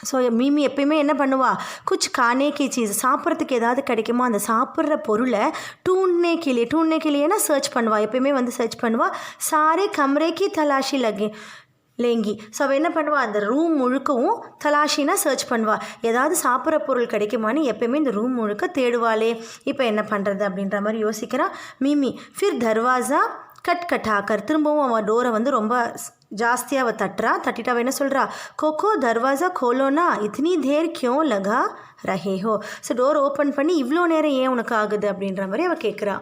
ஸோ மீமி எப்பயுமே என்ன பண்ணுவா, குச் கானே கி சீஸ், சாப்பிட்றதுக்கு ஏதாவது கிடைக்குமோ அந்த சாப்பிட்ற பொருளை டூண்ட்னே கிளியேனா சர்ச் பண்ணுவாள், எப்பயுமே வந்து சர்ச் பண்ணுவாள். சாரே கமரேக்கு தலாஷி லேங்கி. ஸோ அவள் என்ன பண்ணுவாள், அந்த ரூம் முழுக்கவும் தலாஷினா சர்ச் பண்ணுவாள், ஏதாவது சாப்பிட்ற பொருள் கிடைக்குமான்னு எப்பயுமே இந்த ரூம் முழுக்க தேடுவாளே. இப்போ என்ன பண்ணுறது அப்படின்ற மாதிரி யோசிக்கிறான் மீமி. ஃபிர் தர்வாசா கட்டாக்கர், திரும்பவும் அவன் டோரை வந்து ரொம்ப ஜாஸ்தியாக அவள் தட்டிட்டு அவள் என்ன சொல்கிறா, கோகோ தர்வாசா கோலோனா இத்தனி தேர் கியோ லகா ரஹே ஹோ. ஸோ டோர் ஓப்பன் பண்ணி இவ்வளோ நேரம் ஏன் உனக்கு ஆகுது அப்படின்ற மாதிரி அவள் கேட்குறா.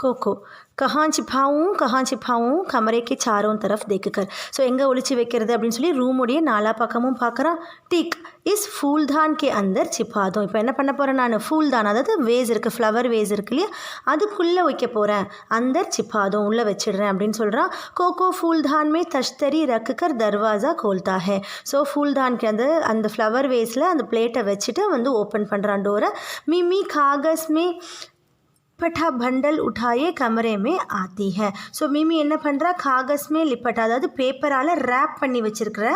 கோகோ கஹாं छिपाऊं கமரே கே சாரோं तरफ देखकर. ஸோ எங்கே ஒழிச்சு வைக்கிறது அப்படின்னு சொல்லி ரூமுடைய நாலா பக்கமும் பார்க்குறான். டிக் இஸ் ஃபூல்தான் கே அந்தர் சிப்பாதும். இப்போ என்ன பண்ண போகிறேன் நான், ஃபூல்தான் அதாவது வேஸ் இருக்குது, ஃப்ளவர் வேஸ் இருக்கு இல்லையா, அதுக்குள்ளே வைக்க போகிறேன். அந்தர் சிப்பாதும் உள்ளே வச்சிடுறேன் அப்படின்னு சொல்கிறான். கோகோ ஃபூல்தான் மே தஷ்தரி ரக்குக்கர் தர்வாசா கோல்தா ஹே. ஸோ ஃபூல்தான்க்கு அந்த ஃப்ளவர் வேஸில் அந்த பிளேட்டை வச்சுட்டு வந்து ஓப்பன் பண்ணுறான் டோரை. மிமி காகஸ் மே लिपटा बंडल उठाए कमरे में आती है. ஸோ மிமி என்ன பண்ணுறா, காகஸ் மே லிப்பட்டா அதாவது பேப்பரால் ரேப் பண்ணி வச்சுருக்கிற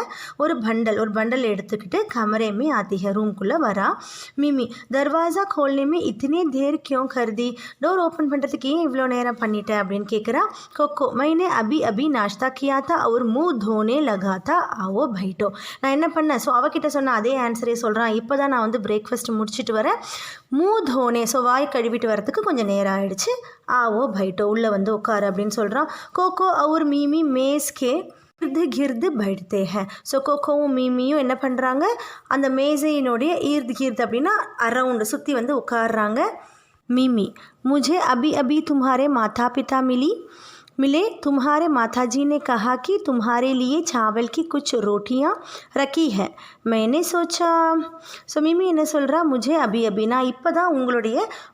ஒரு பண்டல் எடுத்துக்கிட்டு கமரே மே ஆத்தி है ரூம்குள்ளே வரா. மிமி தர்வாசா खोलने में इतने देर क्यों कर दी. டோர் ஓப்பன் பண்ணுறதுக்கு ஏன் இவ்வளோ நேரம் பண்ணிட்டேன் அப்படின்னு கேட்குறா. கொக்கோ मैंने अभी अभी नाश्ता किया था और मुँह धोने लगा था आओ बैठो. நான் என்ன பண்ணேன், ஸோ அவகிட்ட சொன்ன அதே ஆன்சரே சொல்கிறான். இப்போ தான் நான் வந்து பிரேக்ஃபாஸ்ட் முடிச்சுட்டு வரேன். मुँह धोने ஸோ வாய் கழுவிட்டு வரத்துக்கு கொஞ்சம் நேரம் ஆயிடுச்சு. ஆவோ பைட்டோ உள்ளே வந்து உட்காரு அப்படின்னு சொல்கிறான். கோகோ அவர் மீமி மேஸ்கே கிர்து பைட்டே ஹே. ஸோ கோகோவும் மீமியும் என்ன பண்ணுறாங்க, அந்த மேசையினுடைய ஈர்து அப்படின்னா அரவுண்டு சுற்றி வந்து உட்காடுறாங்க. மீமி मुझे अभी अभी तुम्हारे माता पिता मिले. तुम्हारे माताजी ने कहा कि तुम्हारे लिए चावल की कुछ रोटियां रखी है. मैंने सोचा. ஸோ மிமி என்ன சொல்கிறா, முஜே அபி அபி நான் இப்போ தான்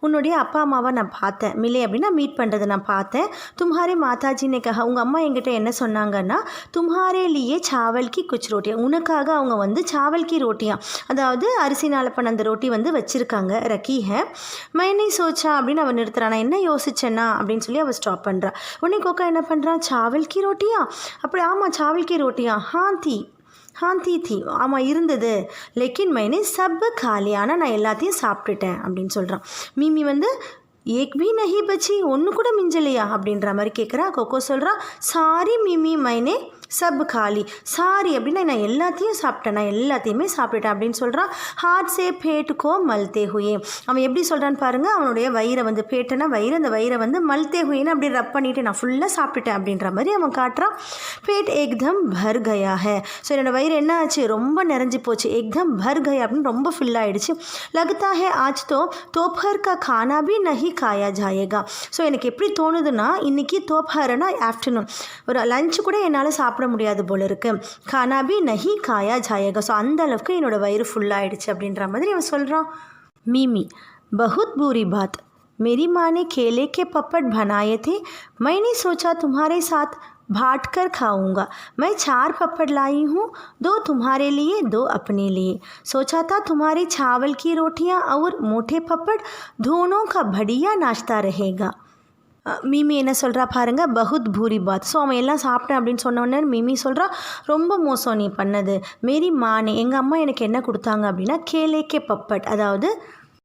உன்னுடைய அப்பா அம்மாவை நான் பார்த்தேன். மிலே அப்படின்னா மீட் பண்ணுறது நான் பார்த்தேன். தும்ஹாரே மாதாஜினே கஹா, உங்கள் அம்மா என்கிட்ட என்ன சொன்னாங்கன்னா, தும்ஹாரே லியே சாவல் கி குச் ரோட்டியா, உனக்காக அவங்க வந்து சாவல் கி ரோட்டியா அதாவது அரிசினால் பண்ண அந்த ரொட்டி வந்து வச்சுருக்காங்க. ரக்கி ஹே. மைனே சோச்சா அப்படின்னு அவன் நிறுத்துறான். நான் என்ன யோசிச்சேன்னா அப்படின்னு சொல்லி அவள் ஸ்டாப் பண்ணுறா. உடனே கோகா என்ன பண்ணுறான், சாவல் கி ரோட்டியா, அப்படி ஆமாம் சாவல் கி ரோட்டியா, हाँ थी ஆமாம் இருந்தது. லேக்கின் மைனே சப் காலி, ஆனால் நான் எல்லாத்தையும் சாப்பிட்டுட்டேன் அப்படின்னு சொல்கிறான். மீமி வந்து ஏக் பி நஹி பச்சி, ஒன்று கூட மிஞ்சலையா அப்படின்ற மாதிரி கேட்குறா. கொக்கோ சொல்கிறா, சாரி மிமி மைனே சப் காலி. சாரி அப்படின்னா நான் எல்லாத்தையும் சாப்பிட்டேன், நான் எல்லாத்தையுமே சாப்பிட்டுட்டேன் அப்படின்னு சொல்கிறான். ஹார்ட் சே பேட்டுக்கோ மல்தே ஹுயே. அவன் எப்படி சொல்கிறான்னு பாருங்கள், அவனுடைய வயிறை வந்து பேட்டனா வயிறு, அந்த வயிறை வந்து மல்தே ஹுயின்னு அப்படி ரப் பண்ணிவிட்டு நான் ஃபுல்லாக சாப்பிட்டுட்டேன் அப்படின்ற மாதிரி அவன் காட்டுறான். பேட் ஏக்தம் பர் கயா ஹே. ஸோ என்னோடய வயிறு என்ன ஆச்சு, ரொம்ப நிறைஞ்சி போச்சு. ஏக்தம் பர் கயா அப்படின்னு ரொம்ப ஃபில் ஆகிடுச்சு. லகுதா ஹே ஆஜ் தோப்ஹர் கா கானா பி நஹி காயா ஜாயேகா. ஸோ எனக்கு எப்படி தோணுதுன்னா, இன்றைக்கி தோப்ஹர்னா ஆஃப்டர்நூன், ஒரு லஞ்சு கூட என்னால் சாப்பிட முடியாது போல இருக்கு. கானா பி நஹி காயா ஜாயேகா. ஸோ அந்த அளவுக்கு என்னோடய வயிறு ஃபுல்லாகிடுச்சு அப்படின்ற மாதிரி அவன் சொல்கிறான். மீமி बहुत बुरी बात, मेरी माँ ने केले के पपट बनाए थे. मैंने सोचा तुम्हारे साथ बांट कर खाऊंगा. मैं 4 पपड़ लाई हूँ, 2 तुम्हारे लिए 2 अपने लिए. सोचा था तुम्हारी चावल की रोटियाँ और मोटे पपड़ दोनों का बढ़िया नाश्ता रहेगा. மீமி என்ன சொல்கிறா பாருங்க, பகுத் பூரி பாத். ஸோ அவன் எல்லாம் சாப்பிட்டேன் அப்படின்னு சொன்னோடனே மீமி சொல்கிறா, ரொம்ப மோசம் நீ பண்ணது. மேரி மானே, எங்கள் அம்மா எனக்கு என்ன கொடுத்தாங்க அப்படின்னா கேலேக்கே பப்பட், அதாவது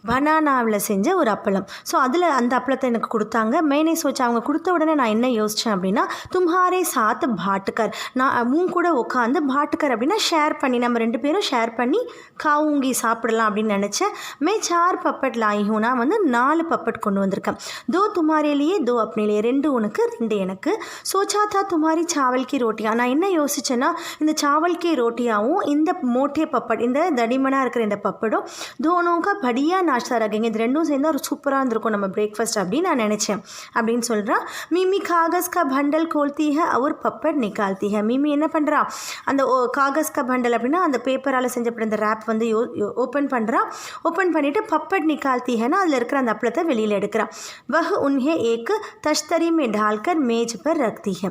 பனானாவில் செஞ்ச ஒரு அப்பளம். ஸோ அதில் அந்த அப்பளத்தை எனக்கு கொடுத்தாங்க. மேனே சோச்சா, அவங்க கொடுத்த உடனே நான் என்ன யோசித்தேன் அப்படின்னா, தும்ஹாரே சாத் பாட்டுக்கர், நான் உன் கூட உட்காந்து பாட்டுக்கர் அப்படின்னா ஷேர் பண்ணி, நம்ம 2 பேரும் ஷேர் பண்ணி காவுங்கி சாப்பிடலாம் அப்படின்னு நினச்சேன். மே 4 பப்பட் லாயி ஹூ, நான் வந்து 4 பப்பட் கொண்டு வந்திருக்கேன். 2 தும்ஹாரே லியே 2 அப்னே லியே, 2 உனக்கு 2 எனக்கு. சோச்சா தா தும்ஹாரி சாவல் கி ரோட்டியா, நான் என்ன யோசிச்சேன்னா இந்த சாவல் கி ரோட்டியாவும் இந்த மோட்டே பப்பட், இந்த தடிமனாக இருக்கிற இந்த பப்படும் தோனோங்க படியா நாஷ்தா ரகேங்க, இது 2 சேர்ந்து ஒரு சூப்பராக இருந்திருக்கும் நம்ம பிரேக்ஃபாஸ்ட் அப்படின்னு நான் நினச்சேன் அப்படின்னு சொல்கிறா. மிமி காகஸ் கா பண்டல் கோல்த்தி ஹை அவர் பப்பட் நிக்கால்த்தி ஹை. மிமி என்ன பண்ணுறா, அந்த காகஸ் கா பண்டல் அப்படின்னா அந்த பேப்பரால் செஞ்சப்பட்ட அந்த ரேப் வந்து ஓப்பன் பண்ணுறா. ஓப்பன் பண்ணிவிட்டு பப்பட் நிக்கால்த்தி ஹைனா அதில் இருக்கிற அந்த அப்பளத்தை வெளியில் எடுக்கிறா. வஹ் உன்ஹே ஏக் தஷ்தரி மே டால்கர் மேஜ் பர் ரக்தி ஹை.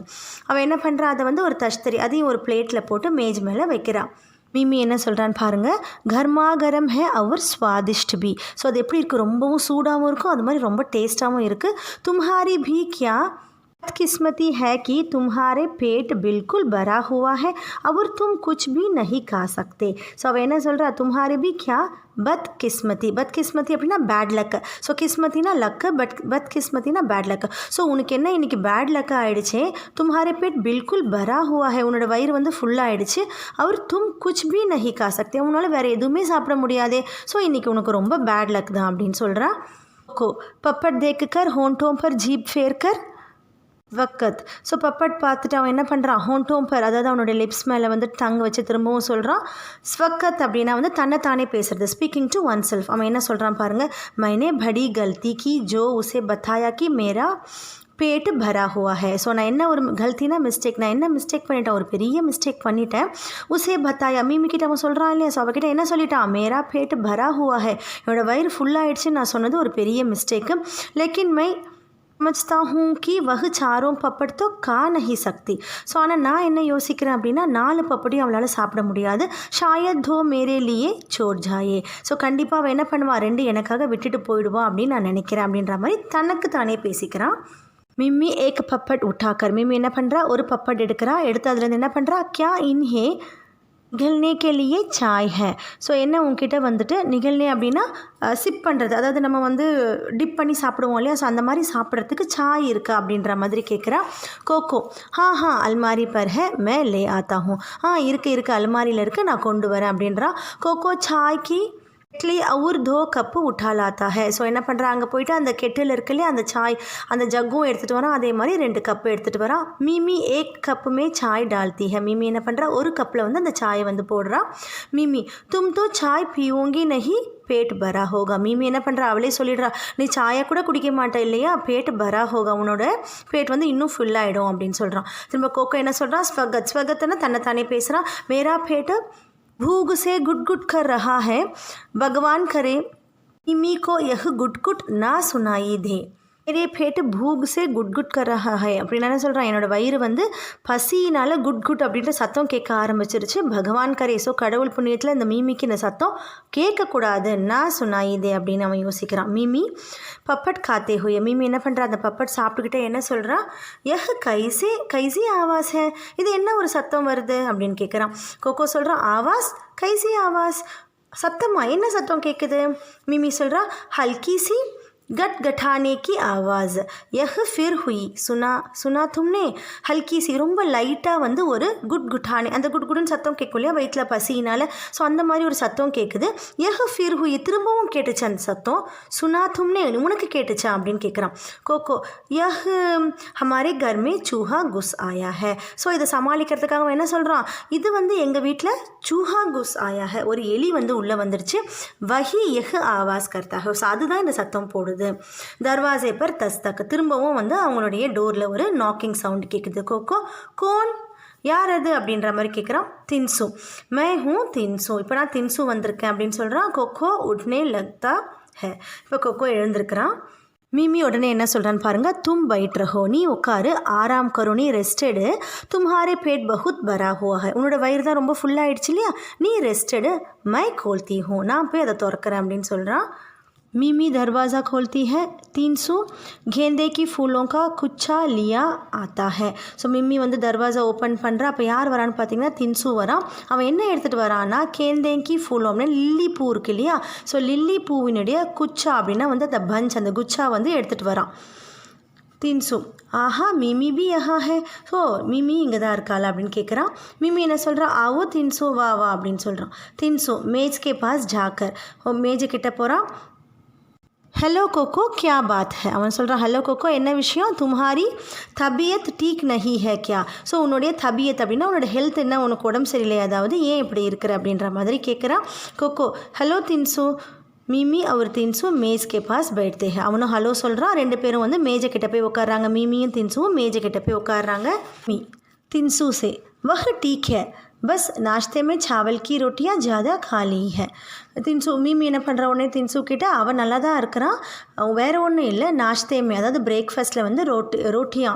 அவள் என்ன பண்ணுறா, அதை வந்து ஒரு தஷ்தரி, அதையும் ஒரு பிளேட்டில் போட்டு மேஜ் மேலே வைக்கிறா. மிமி என்ன சொல்கிறான்னு பாருங்கள், கர்மா கரம் ஹே அவர் ஸ்வாதிஷ்ட் பி. ஸோ அது எப்படி இருக்குது, ரொம்பவும் சூடாகவும் இருக்கும், அது மாதிரி ரொம்ப டேஸ்ட்டாகவும் இருக்குது. தும்ஹாரி பி கியா बदकिस्मती है कि तुम्हारे पेट बिल्कुल भरा हुआ है और तुम कुछ भी नहीं खा सकते. ஸோ அவள் என்ன சொல்கிறா, तुम्हारे भी क्या பத்கிஸ்மதி, பத்கிஸ்மதி அப்படின்னா பேட் லக்கு. ஸோ கிஸ்மத்தினா லக்கு, பத்கிஸ்மத்தினா பேட் லக்கு. ஸோ உனக்கு என்ன இன்றைக்கி பேட் லக்கு ஆகிடுச்சே, தும்ஹாரே பேட் பில்குல் பரா ஹுவா ஹே, உன்னோட வயிறு வந்து ஃபுல்லாகிடுச்சு. அவர் தும் குச் பி நஹி கா சக்தே, உன்னால் வேறு எதுவுமே சாப்பிட முடியாதே, ஸோ இன்றைக்கி உனக்கு ரொம்ப பேட் லக் தான் அப்படின்னு சொல்கிறா. கோ பப்பட் தேக்குக்கர் ஹோன்டோம் பர் ஜீப் ஃபேர்கர் வக்கத். ஸோ பப்பட் பார்த்துட்டு அவன் என்ன பண்ணுறான், ஹோன்டோம் பர், அதாவது அவனுடைய லிப்ஸ் மேலே வந்து டங் வச்சு திரும்பவும் சொல்கிறான். ஸ்வக்கத் அப்படின்னா வந்து தன்னைத்தானே பேசுறது, ஸ்பீக்கிங் டு ஒன் செல்ஃப். அவன் என்ன சொல்கிறான் பாருங்கள், மைனே படி கல்தி கி ஜோ உசே பத்தாயா கி மேரா பேட்டு பரா ஹுவா ஹே. ஸோ நான் என்ன ஒரு கல்த்தினா மிஸ்டேக், நான் என்ன மிஸ்டேக் பண்ணிட்டேன், ஒரு பெரிய மிஸ்டேக் பண்ணிட்டேன். உசே பத்தாயா, மீமி கிட்ட அவன் சொல்கிறான் இல்லையா, ஸோ அவகிட்ட என்ன சொல்லிட்டான், மேரா பேட்டு பரா ஹுவா ஹே, என்னோடய வயிறு ஃபுல்லாகிடுச்சுன்னு நான் சொன்னது ஒரு பெரிய மிஸ்டேக்கு. லேக்கின் மை समझता हूँ कि वह चारों पपड़ तो खा नहीं सकती. ஸோ ஆனால் நான் என்ன யோசிக்கிறேன் அப்படின்னா, 4 பப்படியும் அவளால் சாப்பிட முடியாது. ஷாயத் தோ மேரே லியே சோர் ஜாயே. ஸோ கண்டிப்பாக அவள் என்ன பண்ணுவா, 2 எனக்காக விட்டுட்டு போயிடுவா அப்படின்னு நான் நினைக்கிறேன் அப்படின்ற மாதிரி தனக்கு தானே பேசிக்கிறான். மிம்மி ஏக் பப்பட் உட்டாக்கர், மிம்மி என்ன பண்ணுறா, ஒரு பப்பட் எடுக்கிறா, எடுத்து அதுலேருந்து என்ன பண்ணுறா, கியா இன்ஹே நிகழ்னே கேலியே சாய் ஹே. ஸோ என்ன உங்ககிட்ட வந்துட்டு நிகழ்னே அப்படின்னா சிப் பண்ணுறது, அதாவது நம்ம வந்து டிப் பண்ணி சாப்பிடுவோம் இல்லையா, ஸோ அந்த மாதிரி சாப்பிட்றதுக்கு சாய் இருக்கா அப்படின்ற மாதிரி கேட்குறா. கோகோ ஹா அல்மாரி பர் ஹே மே லே ஆத்தா ஹூँ. இருக்குது அல்மாரியில் இருக்குது, நான் கொண்டு வரேன் அப்படின்றா. கோகோ சாய்க்கு கெட்லி और 2 கப்பு உठा लाता है. ஸோ என்ன பண்ணுறா, அங்கே போயிட்டு அந்த கெட்டில் இருக்கு இல்லையா, அந்த சாய் அந்த ஜக்கும் எடுத்துகிட்டு வரான், அதே மாதிரி 2 கப்பு எடுத்துகிட்டு வரான். மிமி ஏக் கப்புமே சாய் டால்த்தி है. மிமி என்ன பண்ணுறா, ஒரு கப்பில் வந்து அந்த சாயை வந்து போடுறா. மிமி தும் தோ சாய் பீவோங்கி நஹி பேட் பரா ஹோகா. மிமி என்ன பண்ணுறா, அவளே சொல்லிடுறா, நீ சாயை கூட குடிக்க மாட்டே இல்லையா, பேட் பரா ஹோகா, உன்னோட பேட் வந்து இன்னும் ஃபுல்லாகிடும் அப்படின்னு சொல்கிறான். திரும்ப கோகோ என்ன சொல்கிறான், ஸ்வகத்னா தன்னைத்தானே பேசுகிறான். மேரா பேட்டு भूख से गुट गुट कर रहा है, भगवान करे मिमी को यह गुट गुट ना सुनाई दे. मेरे पेट भूख से गुट गुट कर रहा है அப்படின்னு என்ன சொல்கிறான், என்னோடய வயிறு வந்து பசியினால் குட் குட் அப்படின்ற சத்தம் கேட்க ஆரம்பிச்சிருச்சு. பகவான் கரே, ஸோ கடவுள் புண்ணியத்தில் இந்த மீமிக்கு இந்த சத்தம் கேட்கக்கூடாது, நான் சுனாயிதே அப்படின்னு அவன் யோசிக்கிறான். மீமி பப்பட் காத்தே ஹோய, மீமி என்ன பண்ணுறா, அந்த பப்பட் சாப்பிட்டுக்கிட்டே என்ன சொல்கிறா, யஹ் கைசி ஆவாஸ் ஹே, இது என்ன ஒரு சத்தம் வருது அப்படின்னு கேட்குறான். கோகோ சொல்கிறான், ஆவாஸ் கைசி ஆவாஸ், சத்தமா, என்ன சத்தம் கேட்குது. மிமி சொல்கிறா, ஹல்கி சி गट गठाने की आवाज़ यह फिर हुई सुना तुमने. हल्की सी, ரொம்ப லைட்டாக வந்து ஒரு குட் குட்டானே, அந்த குட் குட்னு சத்தம் கேட்கும் இல்லையா வயிற்றில் பசியினால், ஸோ அந்த மாதிரி ஒரு சத்தம் கேட்குது. யஹ் ஃபிர் ஹுயி, திரும்பவும் கேட்டுச்சு அந்த சத்தம். சுனா தும்னே, உனக்கு கேட்டுச்சா அப்படின்னு கேட்குறான். கோகோ யஹ் ஹமாரே கர் மே சூஹா குஸ் ஆயா ஹே. ஸோ இதை சமாளிக்கிறதுக்காக அவன் என்ன சொல்கிறான், இது வந்து எங்கள் வீட்டில் சூஹா குஸ் ஆயா ஹே, ஒரு எலி வந்து உள்ளே வந்துருச்சு. வஹி யஹ் ஆவாஸ் கர்த்தா ஹே, ஸோ அதுதான் இந்த சத்தம் போடுது. தர்வாசே பர் தஸ்தக், திரும்பவும் வந்து அவங்களுடைய டோரில் ஒரு நாக்கிங் சவுண்ட் கேட்குது. கோகோ கோன், யார் அது அப்படின்ற மாதிரி கேட்குறான். தின்சு மை ஹூ தின்சு, இப்போ நான் தின்சு வந்திருக்கேன் அப்படின்னு சொல்கிறான். கோகோ உட்னே லக்தா ஹே, இப்போ கோகோ எழுந்திருக்கிறான். மிமி உடனே என்ன சொல்கிறான்னு பாருங்கள், தும் பைட் ரஹோ, நீ உட்காரு, ஆராம் கரோ, நீ ரெஸ்டடு, தும்ஹாரே பேட் பகுத் பரா ஹுவா ஹை, உன்னோட வயிறு தான் ரொம்ப ஃபுல்லாகிடுச்சு இல்லையா, நீ ரெஸ்டடு, மை கோல்த்தி ஹூ, நான் போய் அதை திறக்கிறேன் அப்படின்னு சொல்கிறான். मिमी दरवाज़ा खोलती है. तीनसू गेंदे की फूलों का குச்சா लिया आता है. ஸோ மிம்மி வந்து தர்வாசா ஓப்பன் பண்ணுறா. அப்போ யார் வரான்னு பார்த்தீங்கன்னா தின்சு வரான். அவன் என்ன எடுத்துகிட்டு வரான்னா கேந்தேங்கி ஃபூலோ அப்படின்னா லில்லி பூ இருக்கு இல்லையா. ஸோ லில்லி பூவினுடைய குச்சா அப்படின்னா வந்து அந்த பஞ்ச் அந்த குச்சா வந்து எடுத்துகிட்டு வரான். தின்சு ஆஹா மிமி பி யஹா ஹே. ஸோ மிமி இங்கே தான் இருக்காளா அப்படின்னு கேட்குறான். மிமி என்ன சொல்கிறா, ஆவோ தின்சு வா வா அப்படின்னு சொல்கிறான். தின்சு மேஜ் கே பாஸ் ஜாக்கர் மேஜு கிட்ட போகிறான். हेलो कोको क्या बात है. அவன் சொல்கிறான், ஹலோ கோகோ என்ன விஷயம், தும்ஹாரி தபியத் டீக் நஹி ஹே கியா. ஸோ உன்னுடைய தபியத் அப்படின்னா உன்னோட ஹெல்த் என்ன, உனக்கு உடம்பு சரியில்லை, அதாவது ஏன் இப்படி இருக்கிற அப்படின்ற மாதிரி கேட்குறான். கோகோ ஹலோ தின்சு. மிமி அவர் தின்சு மேஜ் கே பாஸ் बैठते हैं. அவனும் ஹலோ சொல்கிறான். ரெண்டு பேரும் வந்து மேஜை கிட்ட போய் உட்காடுறாங்க. மிமியும் தின்சுவும் மேஜை கிட்ட போய் உட்காடுறாங்க. தின்சு से वह ठीक है बस नाश्ते में चावल की रोटियां ज़्यादा खा ली है. தின்சு மிமி என்ன பண்ணுற உடனே தின்சு கிட்ட அவன் நல்லா தான் இருக்கிறான், வேறு ஒன்றும் இல்லை, நாஷ்தேமே அதாவது பிரேக்ஃபாஸ்ட்டில் வந்து ரோட்டியா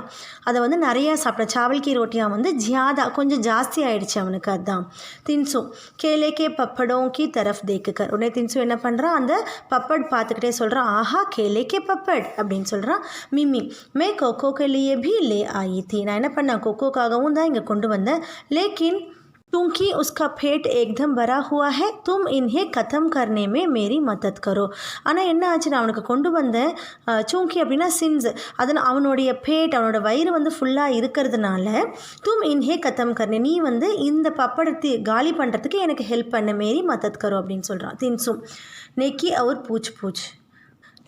அதை வந்து நிறையா சாப்பிட்றேன், சாவல்கி ரோட்டியா வந்து ஜியாதா கொஞ்சம் ஜாஸ்தி ஆகிடுச்சு அவனுக்கு, அதுதான். தின்சு கேலேக்கே பப்படோं की तरफ देखकर. உடனே தின்சு என்ன பண்ணுறான், அந்த பப்பட் பார்த்துக்கிட்டே சொல்கிறான், ஆஹா கேலேக்கே பப்பட் அப்படின்னு சொல்கிறான். மிமி மே கோகோ के लिए भी ले आई थी. நான் என்ன பண்ணேன், கொக்கோக்காகவும் தான் இங்கே கொண்டு வந்தேன். லேக்கின் क्योंकि उसका पेट एकदम भरा हुआ है तुम इन्हें ख़त्म करने में मेरी मदद करो. ஆனால் என்ன ஆச்சு, நான் அவனுக்கு கொண்டு வந்தேன் சூங்கி அப்படின்னா சின்ஸ், அதனால் அவனுடைய பேட் அவனோட வயிறு வந்து ஃபுல்லாக இருக்கிறதுனால தும் இன்ஹே கத்தம் கர்னே நீ வந்து இந்த பப்படத்தை காலி பண்ணுறதுக்கு எனக்கு ஹெல்ப் பண்ண மேரி மதத் கரோ அப்படின்னு சொல்கிறான். தின்சும் நேக்கி அவர் பூச் பூச்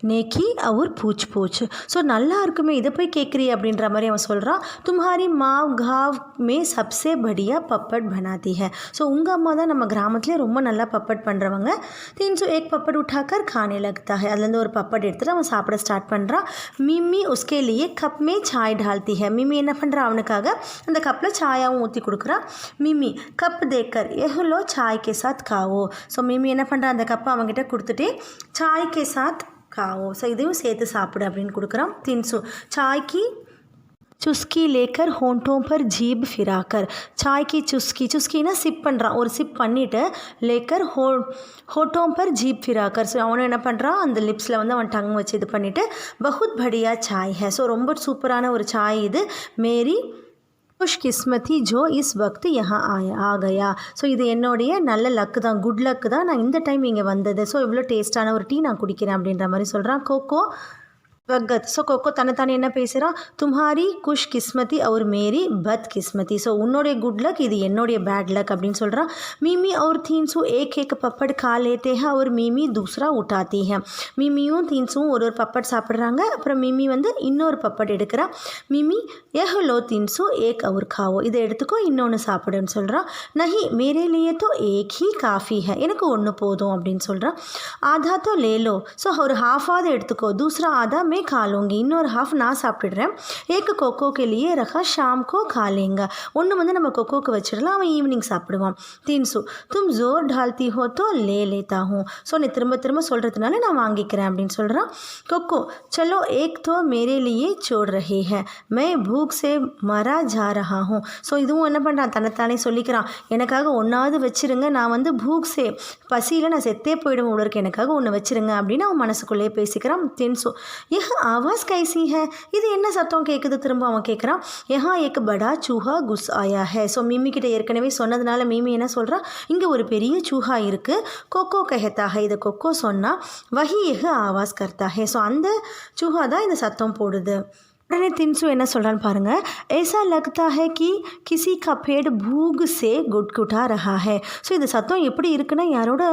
நேக்கி அவர் பூச் பூச். ஸோ நல்லா இருக்குமே, இதை போய் கேட்குறீ அப்படின்ற மாதிரி அவன் சொல்கிறான். தும்ஹாரி மாவ் காவ் மே சப்சே படியா பப்பட் பனாத்தி ஹை. ஸோ உங்கள் அம்மா தான் நம்ம கிராமத்துலேயே ரொம்ப நல்லா பப்பட் பண்ணுறவங்க. தின்சு ஏக் பப்பட் உठाकर खाने लगता है. அதுலேருந்து ஒரு பப்பட் எடுத்துகிட்டு அவன் சாப்பிட ஸ்டார்ட் பண்ணுறான். மிம்மி உஸ்கே லியே கப் மே சாய் டால்த்தி ஹை. மிம்மி என்ன பண்ணுறா, அவனுக்காக அந்த கப்பில் சாயாவும் ஊற்றி கொடுக்குறா. மிம்மி கப் தேக்கர் எஹ்லோ சாய் கே சாத் காவோ. ஸோ மிம்மி என்ன பண்ணுறா, அந்த கப்பை அவங்ககிட்ட கொடுத்துட்டு சாய் கே சாத் காவோ, ஸோ இதையும் சேர்த்து சாப்பிடு அப்படின்னு கொடுக்குறான். தின்சு சாய்க்கு चुस्की लेकर होंठों पर जीभ फिराकर. चाय की चुस्की, चुस्कीना सिप பண்ணுறான், ஒரு சிப் பண்ணிவிட்டு லேக்கர் ஹோட்டோं पर जीभ फिराकर. ஸோ அவனும் என்ன பண்ணுறான், அந்த லிப்ஸில் வந்து அவன் டங் வச்சு இது பண்ணிவிட்டு बहुत बढ़िया चाय है. ஸோ ரொம்ப சூப்பரான ஒரு சாய் இது, மேரி खुशकिस्मती जो इस वक्त यहाँ आ गया. ஸோ இது என்னுடைய நல்ல லக்கு தான், குட் லக்கு தான், நான் இந்த டைம் இங்கே வந்தது. ஸோ இவ்வளோ டேஸ்ட்டான ஒரு டீ நான் குடிக்கிறேன் அப்படின்ற மாதிரி சொல்கிறான். கோகோ வகத். ஸோ கொக்கோ தன்னைத்தானே என்ன பேசுகிறான், தும்ஹாரி குஷ் கிஸ்மதி और मेरी बद किस्मती. ஸோ உன்னுடைய குட் லக், இது என்னுடைய பேட் லக் அப்படின்னு சொல்கிறான். மிமி और तीनसू एक एक पपड़ खा लेते हैं और மிமி दूसरा उठाती है. மிமியும் தீன்ஸும் ஒரு பப்பட் சாப்பிட்றாங்க. அப்புறம் மிமி வந்து இன்னொரு பப்பட் எடுக்கிறா. மிமி यह लो तीनसू एक और खाओ. இதை எடுத்துக்கோ, இன்னொன்று சாப்பிடுன்னு சொல்கிறான். நஹி மேரே லியே तो एक ही काफ़ी है. எனக்கு ஒன்று போதும் அப்படின்னு சொல்கிறான். ஆதா तो ले लो. ஸோ ஒரு ஹாஃபாவது எடுத்துக்கோ, दूसरा आधा मैं खा लूँगी. இன்னொரு ஹாஃப் நான் சாப்பிட்றேன். ஏக்கு கொக்கோ के लिए रखा शाम को खा लेंगे. ஒன்று வந்து நம்ம கொக்கோக்கு வச்சிடலாம், அவன் ஈவினிங் சாப்பிடுவான். தீன்சு तुम जोर डालती हो तो ले लेता हूँ. ஸோ நீ திரும்ப திரும்ப சொல்கிறதுனால நான் வாங்கிக்கிறேன் அப்படின்னு சொல்கிறான். கொக்கோ चलो एक तो मेरे लिए छोड़ रहे हैं मैं भूख से मरा जा रहा हूँ. ஸோ இதுவும் என்ன பண்ணுறான், தன்னைத்தானே சொல்லிக்கிறான், எனக்காக ஒன்றாவது வச்சிருங்க, நான் வந்து பூக்ஸே பசியில் நான் செத்தே போயிடுவேன் உடற்கு, எனக்காக ஒன்று வச்சிருங்க அப்படின்னு அவன் மனசுக்குள்ளேயே பேசிக்கிறான். தின்சு आवाज़ कैसी है. இது என்ன சத்தம் கேட்குது, திரும்ப அவன் கேட்குறான். யஹா ஏக் படா சூஹா குஸ் ஆயா ஹே. ஸோ மிமி கிட்ட ஏற்கனவே சொன்னதுனால மிமி என்ன சொல்கிறா, இங்கே ஒரு பெரிய சூஹா இருக்குது. கொக்கோ கஹத்தா ஹை. இதை கொக்கோ சொன்னால் வஹி எஹ் ஆவாஸ் கர்த்தா ஹே. ஸோ அந்த சூஹா தான் இந்த சத்தம் போடுது. உடனே தின்சு என்ன சொல்கிறான்னு பாருங்கள். ऐसा लगता है कि किसी का पेट भूख से गुटगुटा रहा है. ஸோ இந்த சத்தம் எப்படி இருக்குன்னா, யாரோட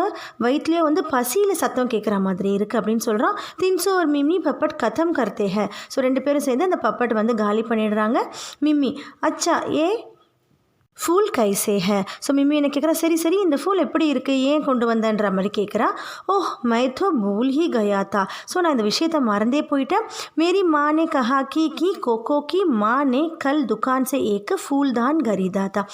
வயிற்றுலேயே வந்து பசியில் சத்தம் கேட்குற மாதிரி இருக்குது அப்படின்னு சொல்கிறான். தின்சு ஒரு மிமி பப்பட் கதம் கர்த்தே ஹை. ஸோ ரெண்டு பேரும் சேர்ந்து அந்த பப்பட் வந்து காலி பண்ணிடுறாங்க. மிமி அச்சா ஏ ஃபூல் கைசே ஹே. ஸோ மிமி என்ன கேட்குறா, சரி சரி இந்த ஃபூல் எப்படி இருக்குது, ஏன் கொண்டு வந்தேன்ற மாதிரி கேட்குறா. ஓஹ் மை தோ பூல் ஹி கயா தா. ஸோ நான் இந்த விஷயத்தை மறந்தே போயிட்டேன். மேரி மா நே கஹா கி கோகோ கி மா நே கல் துக்கான் சே ஏக்கு ஃபூல் தான் கரீதா தா.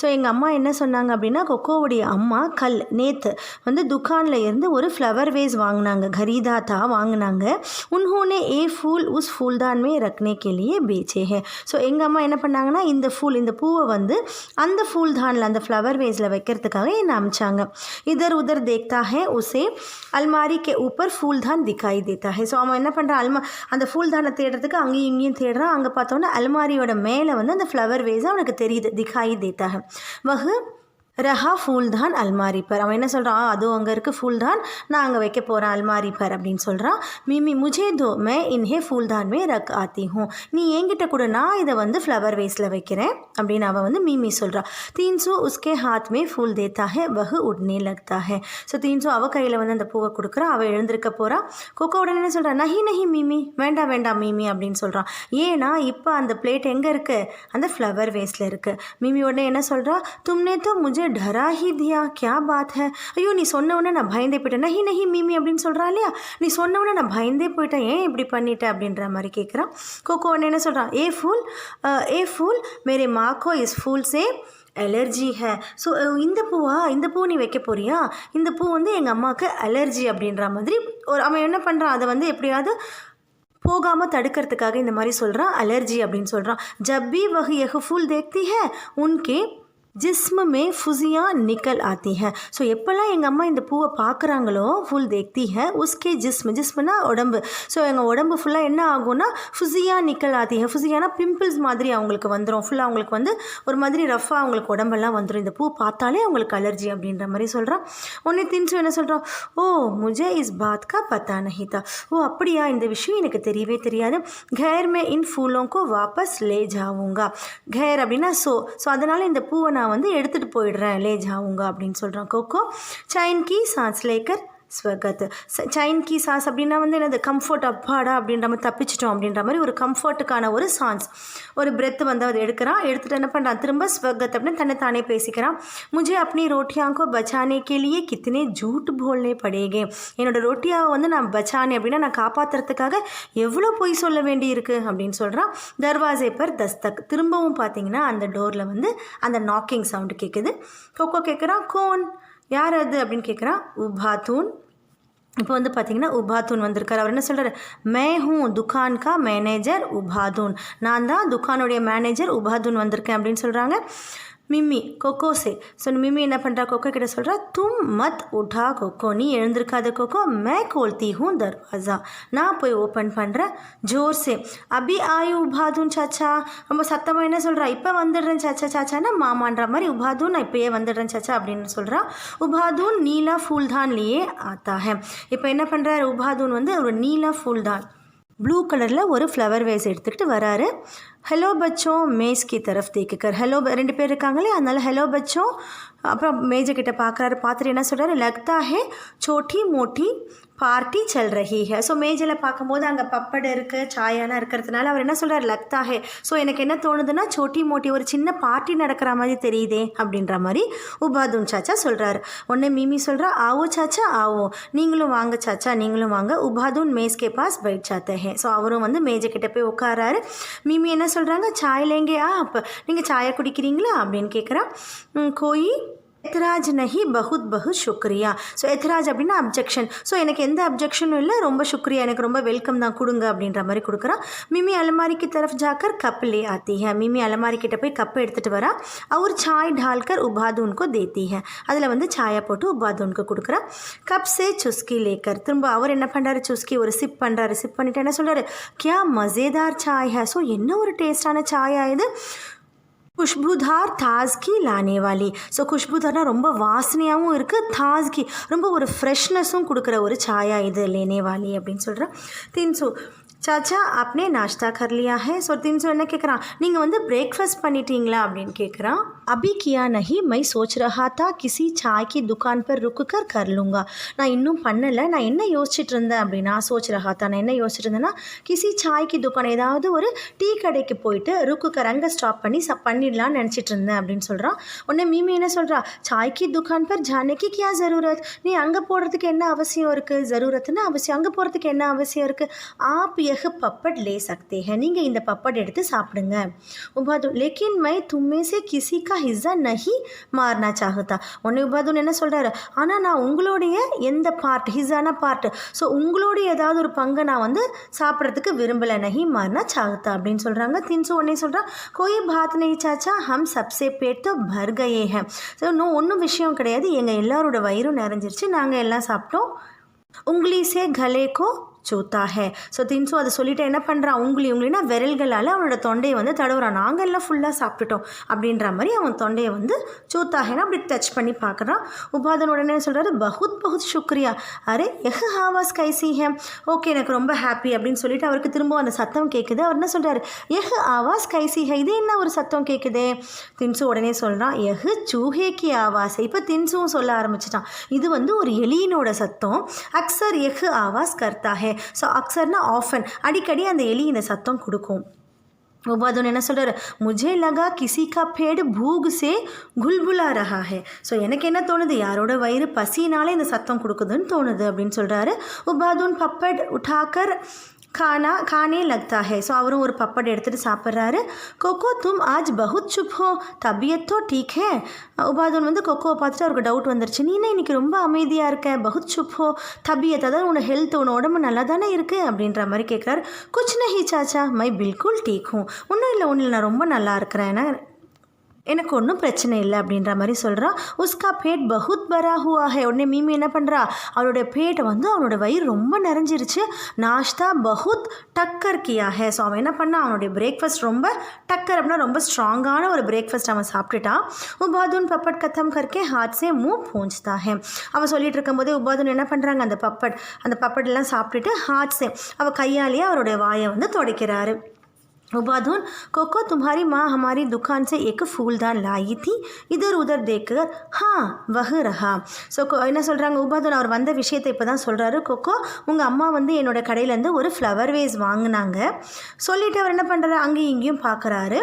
ஸோ எங்கள் அம்மா என்ன சொன்னாங்க அப்படின்னா, கொக்கோவுடைய அம்மா கல் நேற்று வந்து துக்கானில் இருந்து ஒரு ஃப்ளவர் வேஸ் வாங்கினாங்க, கரீதா தா வாங்கினாங்க. உன்ஹோனே ஏ ஃபூல் உஸ் ஃபூல்தான் மே ரக்னே கே லியே பேச்சே ஹே. ஸோ எங்கள் அம்மா என்ன பண்ணாங்கன்னா, இந்த பூவை வந்து அந்த ஃபூல்தானில் அந்த ஃப்ளவர் வேஸில் வைக்கிறதுக்காக என்னை அமிச்சாங்க. இதர் உதர் தேக்தா ஹே உசே அல்மாரி கே ஊப்பர் ஃபூல்தான் திக்காய் தேத்தா ஹே. ஸோ அவன் என்ன பண்ணுறான், அந்த ஃபூல்தானை தேடுறதுக்கு அங்கேயும் இங்கேயும் தேடுறான். அங்கே பார்த்தோன்னா அல்மாரியோட மேலே வந்து அந்த ஃப்ளவர் வேஸ் அவனுக்கு தெரியுது, திக்காய் தேத்தா ஹே. வஹு ரஹா ஃபூல்தான் அல்மாரி பர். அவன் என்ன சொல்கிறான், அதுவும் அங்கே இருக்குது ஃபூல்தான், நான் அங்கே வைக்க போகிறேன் அல்மாரி பர் அப்படின்னு சொல்கிறான். மிமி முஜே தோ மே இன்ஹே ஃபூல்தான் மே ரக் ஆத்தி ஹூ. நீ என்கிட்ட கூட, நான் இதை வந்து ஃப்ளவர் வேஸில் வைக்கிறேன் அப்படின்னு அவன் வந்து மிமி சொல்கிறான். தீன்சு உஸ்கே ஹாத் மே ஃபூல் தேத்தா ஹே வஹு உட்னே லக்தா ஹே. ஸோ தீன்சு அவள் கையில் வந்து அந்த பூவை கொடுக்குறா. அவள் எழுந்திருக்க போகிறா. கொக்கோ உடனே என்ன சொல்கிறான், நஹி நஹி மிமி, வேண்டாம் வேண்டாம் மிமி அப்படின்னு சொல்கிறான். ஏன்னா இப்போ அந்த பிளேட் எங்கே இருக்குது, அந்த ஃப்ளவர் வேஸில் இருக்குது. மிமி உடனே என்ன சொல்கிறா, தும்னே தோ முஜே டரா he Diya Kia path high. ஐயோ நீ சொன்ன உடனே நான் பயந்தே போயிட்டேன். நஹி நஹி மிமி அப்படின்னு சொல்கிறா இல்லையா, நீ சொன்ன உடனே நான் பயந்தே போயிட்டேன், ஏன் இப்படி பண்ணிட்டேன் அப்படின்ற மாதிரி கேட்குறான். கொக்கோ உடனே என்ன சொல்கிறான், ஏ ஃபூல் மேரே மாக்கோ இஸ் ஃபூல் சே அலர்ஜி ஹே. ஸோ இந்த பூ நீ வைக்க போறியா, இந்த பூ வந்து எங்கள் அம்மாவுக்கு அலர்ஜி அப்படின்ற மாதிரி அவன் என்ன பண்ணுறான், அதை வந்து எப்படியாவது போகாமல் தடுக்கிறதுக்காக இந்த மாதிரி சொல்கிறான், அலர்ஜி அப்படின்னு சொல்கிறான். ஜப்பி வஹ் யஹ் ஃபூல் தேக்தி ஹே உன்கே ஜிஸ்ம மே ஃபுசியா நிக்கல் ஆத்தி ஹை. ஸோ எப்போல்லாம் எங்கள் அம்மா இந்த பூவை பார்க்குறாங்களோ, ஃபுல் தேக்தி ஹை உஸ்கே ஜிஸ்ம்னா உடம்பு. ஸோ எங்கள் உடம்பு ஃபுல்லாக என்ன ஆகும்னா ஃபுசியா நிக்கல் ஆத்தி ஹை. ஃபுசியானா பிம்பிள்ஸ் மாதிரி அவங்களுக்கு வந்துடும், ஃபுல்லாக அவங்களுக்கு வந்து ஒரு மாதிரி ரஃபாக அவங்களுக்கு உடம்பெல்லாம் வந்துடும், இந்த பூ பார்த்தாலே அவங்களுக்கு அலர்ஜி அப்படின்ற மாதிரி சொல்கிறான். உடனே தின்சு என்ன சொல்கிறான், ஓ முஜே இஸ் பாத் கா பத்தா நஹி தா. ஓ அப்படியா, இந்த விஷயம் எனக்கு தெரியவே தெரியாது. கேர் மே இன் ஃபூலோங்கோ வாபஸ் லே ஜாவுங்கா. கேர் அப்படின்னா ஸோ அதனால் இந்த பூவை நான் வந்து எடுத்துகிட்டு போயிடுறேன், லே ஜாவுங்க அப்படின்னு சொல்கிறான். கொக்கோ சைன் கி சான்ஸ் லேக்கர் ஸ்வகத். சைன் கி சாஸ் அப்படின்னா வந்து என்னது, கம்ஃபர்ட், அப்பாடா அப்படின்ற மாதிரி தப்பிச்சிட்டோம் அப்படின்ற மாதிரி ஒரு கம்ஃபர்ட்டுக்கான ஒரு சான்ஸ், ஒரு பிரெத் வந்து அதை எடுத்துகிட்டு என்ன பண்ணுறான், திரும்ப ஸ்வகத் அப்படின்னு தன்னை தானே பேசிக்கிறான். முझे अपनी रोटियां को बचाने के लिए कितने झूठ बोलने पड़ेंगे. என்னோட ரொட்டியாவை வந்து நான் பச்சானே அப்படின்னா நான் காப்பாற்றுறதுக்காக எவ்வளோ பொய் சொல்ல வேண்டி இருக்குது அப்படின்னு சொல்கிறான். தர்வாசே பர் தஸ்தக். திரும்பவும் பார்த்தீங்கன்னா அந்த டோரில் வந்து அந்த நாக்கிங் சவுண்டு கேட்குது. கொக்கோ கேட்குறான், கோன் யார் அது அப்படின்னு கேட்குறான். உபாத்தூன். இப்போ வந்து பார்த்தீங்கன்னா உபாதூன் வந்திருக்கார். அவர் என்ன சொல்கிறார், மே ஹூ துக்கான் கா மேனேஜர் உபாதூன். நான் தான் துக்கானுடைய மேனேஜர் உபாதூன் வந்திருக்கேன் அப்படின்னு சொல்கிறாங்க. மிம்மி கொக்கோ சே. ஸோ மிம்மி என்ன பண்ணுறா, கொக்கோ கிட்ட சொல்கிறா, தும் மத் உठा கொக்கோ, நீ எழுந்திருக்காத கொக்கோ, மே கோல்த்தி ஹூ தர்வாசா, நான் போய் ஓப்பன் பண்ணுறேன். ஜோர் சே அபி ஆயு உபாதூன் சாச்சா. ரொம்ப சத்தமாக என்ன சொல்கிறா, இப்போ வந்துடுறேன் சாச்சா. சாச்சானா மாமான்ற மாதிரி, உபாதூன் நான் இப்போயே வந்துடுறேன் சாச்சா அப்படின்னு சொல்கிறா. உபாதூன் நீலா ஃபூல்தான் லியே ஆத்தா ஹே. இப்போ என்ன பண்ணுறாரு உபாதூன் வந்து ஒரு நீலா ஃபூல்தான் ப்ளூ கலரில் ஒரு ஃப்ளவர் வேஸ் எடுத்துக்கிட்டு வராரு. ஹலோ பச்சோ மேஸ் கி தரஃப் தேக்கிக்கர். ஹலோ 2 பேர் இருக்காங்களே, அதனால ஹலோ பச்சோ. அப்புறம் மேஜக்கிட்ட பார்க்குறாரு. பார்த்துட்டு என்ன சொல்கிறாரு, லக்தா ஹே சோட்டி மோட்டி பார்ட்டி செல் ரஹி ஹே. ஸோ மேஜில் பார்க்கும்போது அங்கே பப்படு இருக்குது, சாயாலாம் இருக்கிறதுனால அவர் என்ன சொல்கிறார், லக்தா ஹே. ஸோ எனக்கு என்ன தோணுதுன்னா, சோட்டி மோட்டி ஒரு சின்ன பார்ட்டி நடக்கிற மாதிரி தெரியுதே அப்படின்ற மாதிரி உபாதூன் சாச்சா சொல்கிறாரு. உடனே மிமி சொல்கிறா, ஆவோ சாச்சா ஆவோ, நீங்களும் வாங்க சாச்சா, நீங்களும் வாங்க. உபாதூன் மேஸ்கே பாஸ் பைட் சாத்தே ஹே. ஸோ அவரும் வந்து மேஜக்கிட்ட போய் உட்காராரு. மிமி என்ன சொல்கிறாங்க, சாய் லேங்கே அப்போ நீங்கள் சாயை குடிக்கிறீங்களா அப்படின்னு கேட்குறா. கோயி எத்ராஜ் நஹி பகுத் பகுத் சுக்ரியா. ஸோ எத்ராஜ் அப்படின்னா அப்ஜெக்ஷன். ஸோ எனக்கு எந்த அப்ஜெக்ஷனும் இல்லை, ரொம்ப சுக்ரியா, எனக்கு ரொம்ப வெல்கம் தான், கொடுங்க அப்படின்ற மாதிரி கொடுக்குறான். மிமி அலமாரிக்கு தரஃப் ஜாக்கர் கப் லே ஆத்தி ஹை. மிமி அலமாரி கிட்ட போய் கப் எடுத்துகிட்டு வரா. அவர் சாய் டால்கர் உபாதூன்கோ தேத்தி ஹை. அதில் வந்து சாயை போட்டு உபாதூனுக்கு கொடுக்குறா. கப் சே சுஸ்கி லேக்கர். திரும்ப அவர் என்ன பண்ணுறாரு, சுஸ்கி ஒரு சிப் பண்ணுறாரு. சிப் பண்ணிவிட்டு என்ன சொல்கிறாரு, கியா மஜேதார் சாய் ஹை. ஸோ என்ன ஒரு டேஸ்டான சாயா இது, खुशबूदार ताजगी लाने वाली. ஸோ खुशबूदाர்னா ரொம்ப வாசனையாகவும் இருக்குது, தாஸ்கி ரொம்ப ஒரு ஃப்ரெஷ்னஸும் கொடுக்குற ஒரு சாயா இது, லேனே வாலி அப்படின்னு சொல்கிறேன். தின்சு சாச்சா आपने नाश्ता कर लिया है. ஸோ தின்சு என்ன கேட்குறான், நீங்கள் வந்து பிரேக்ஃபாஸ்ட் பண்ணிட்டீங்களா அப்படின்னு கேட்குறான். अभी किया नहीं, मैं सोच रहा था किसी चाय की दुकान पर रुक कर लूँगा. நான் இன்னும் பண்ணலை, நான் என்ன யோசிச்சுட்டு இருந்தேன் அப்படின்னா, சோச் ரஹாத்தா, நான் என்ன யோசிச்சுட்டு இருந்தேன்னா, கிசி சாய்க்கு துக்கான், ஏதாவது ஒரு டீ கடைக்கு போயிட்டு ருக்குக்கர் அங்கே ஸ்டாப் பண்ணி பண்ணிடலான்னு நினச்சிட்டு இருந்தேன் அப்படின்னு சொல்கிறான். உடனே மீமி என்ன சொல்கிறா, சாய்க்கு துக்கான் பர் ஜானேக்கு கியா ஜரூரத். நீ அங்கே போகிறதுக்கு என்ன அவசியம் இருக்குது, ஜரூரத்துன்னு அவசியம், அங்கே போகிறதுக்கு என்ன அவசியம் இருக்குது. ஆப் यह पपड़ ले सकते हैं, நீங்கள் இந்த பப்பட் எடுத்து சாப்பிடுங்க. உபாதுன் लेकिन मैं तुम में से किसी का हिस्सा नहीं मारना चाहता. உடனே உபாதுன் என்ன சொல்கிறாரு, ஆனால் நான் உங்களுடைய எந்த பார்ட், ஹிஸ்ஸான பார்ட், ஸோ உங்களுடைய ஏதாவது ஒரு பங்கை நான் வந்து சாப்பிட்றதுக்கு விரும்பலை, நஹி மார்னா சாஹ்தா அப்படின்னு சொல்கிறாங்க. தின்சு உடனே சொல்கிறான், கோயி பாத் நஹி சாச்சா, ஹம் சப்சே பேட் தோ பர் கயே ஹேன். ஸோ இன்னும் ஒன்றும் விஷயம் கிடையாது, எங்கள் எல்லாரோட வயிறும் நிறைஞ்சிருச்சு, நாங்கள் எல்லாம் சாப்பிட்டோம். உங்களி சே கலே கோ சூத்தா ஹே. ஸோ தின்சு அதை சொல்லிவிட்டு என்ன பண்ணுறான், உங்களினா விரல்களால் அவனோட தொண்டையை வந்து தடவுறான். நாங்கள் எல்லாம் ஃபுல்லாக சாப்பிட்டுட்டோம் அப்படின்ற மாதிரி அவன் தொண்டையை வந்து சூத்தாகேனா அப்படி டச் பண்ணி பார்க்குறான். உபாதன் உடனே சொல்கிறாரு, பகுத் பகுத் சுக்ரியா, அரே எஹ் ஆவாஸ் கைசி ஹே. ஓகே, எனக்கு ரொம்ப ஹாப்பி அப்படின்னு சொல்லிட்டு அவருக்கு திரும்ப அந்த சத்தம் கேட்குது. அவர் என்ன சொல்கிறாரு, எஹ் ஆவாஸ் கைசி ஹே, இது என்ன ஒரு சத்தம் கேட்குதே. தின்சு உடனே சொல்கிறான், எஹ் சூஹேக்கி ஆவாஸ். இப்போ தின்சுவும் சொல்ல ஆரம்பிச்சிட்டான், இது வந்து ஒரு எலியினோட சத்தம். அக்சர் எஹ் ஆவாஸ் கர்த்தா ஹே. ஸோ அக்சர்னா ஆஃபன், அடிக்கடி அந்த எலி இந்த சத்தம் கொடுக்கும். உபாதுன் என்ன சொல்கிறார், முझे लगा किसी का पेट भूख से गुलगुला रहा है. ஸோ எனக்கு என்ன தோணுது, யாரோட வயிறு பசினாலே இந்த சத்தம் கொடுக்குதுன்னு தோணுது அப்படின்னு சொல்கிறாரு. உபாதுன் பப்பட் உठाकर खाने लगता है. ஸோ அவரும் ஒரு பப்பட் எடுத்துகிட்டு சாப்பிட்றாரு. கொக்கோ தும் ஆஜ் பகுத் சுப் ஹோ, தபியத் தோ டீக் ஹே. உபாதுன் வந்து கொக்கோவை பார்த்துட்டு அவருக்கு டவுட் வந்துருச்சு, நீ இன்னைக்கு ரொம்ப அமைதியாக இருக்க, பகுத் சுப் ஹோ, தபியத் அதாவது உன்னோட ஹெல்த், உன்னோட உடம்பு நல்லா தானே இருக்குது அப்படின்ற மாதிரி கேட்குறாரு. குச் நஹி சாச்சா, மை பில்குல் டீக் ஹூ. ஒன்றும் இல்லை, நான் ரொம்ப நல்லா இருக்கிறேன், எனக்கு ஒன்றும் பிரச்சனை இல்லை அப்படின்ற மாதிரி சொல்கிறான். உஸ்கா பேட் பகுத் பரா ஹுவா ஹே. உடனே மீமி என்ன பண்ணுறா, அவளுடைய பேட்டை வந்து அவனோட வயிறு ரொம்ப நிறைஞ்சிருச்சு. நாஷ்தா பகுத் டக்கர் கியா ஹே. ஸோ அவன் என்ன பண்ணான், அவனுடைய பிரேக்ஃபாஸ்ட் ரொம்ப டக்கர் அப்படின்னா ரொம்ப ஸ்ட்ராங்கான ஒரு பிரேக்ஃபாஸ்ட் அவன் சாப்பிட்டுட்டான். உபாதுன் பப்பட் கத்தம் கர்க்கே ஹாத் சே மூவ் பூஞ்ச்தா ஹே. அவள் சொல்லிட்டு இருக்கும்போதே உபாதுன் என்ன பண்ணுறாங்க, அந்த பப்பட்லாம் சாப்பிட்டுட்டு ஹாத் சே அவள் கையாலேயே அவருடைய வாயை வந்து துடைக்கிறாரு. उबादुन, कोको तुम्हारी माँ हमारी दुकान से एक फूलदान लाई थी, इधर उधर देखकर हाँ वह रहा. ஸோ என்ன சொல்கிறாங்க, உபாதுன் அவர் வந்த விஷயத்தை இப்போ தான் சொல்கிறாரு. கொக்கோ, உங்கள் அம்மா வந்து என்னோடய கடையிலேருந்து ஒரு ஃப்ளவர் வேஸ் வாங்கினாங்க. சொல்லிவிட்டு அவர் என்ன பண்ணுறாரு, அங்கேயும் இங்கேயும் பார்க்குறாரு.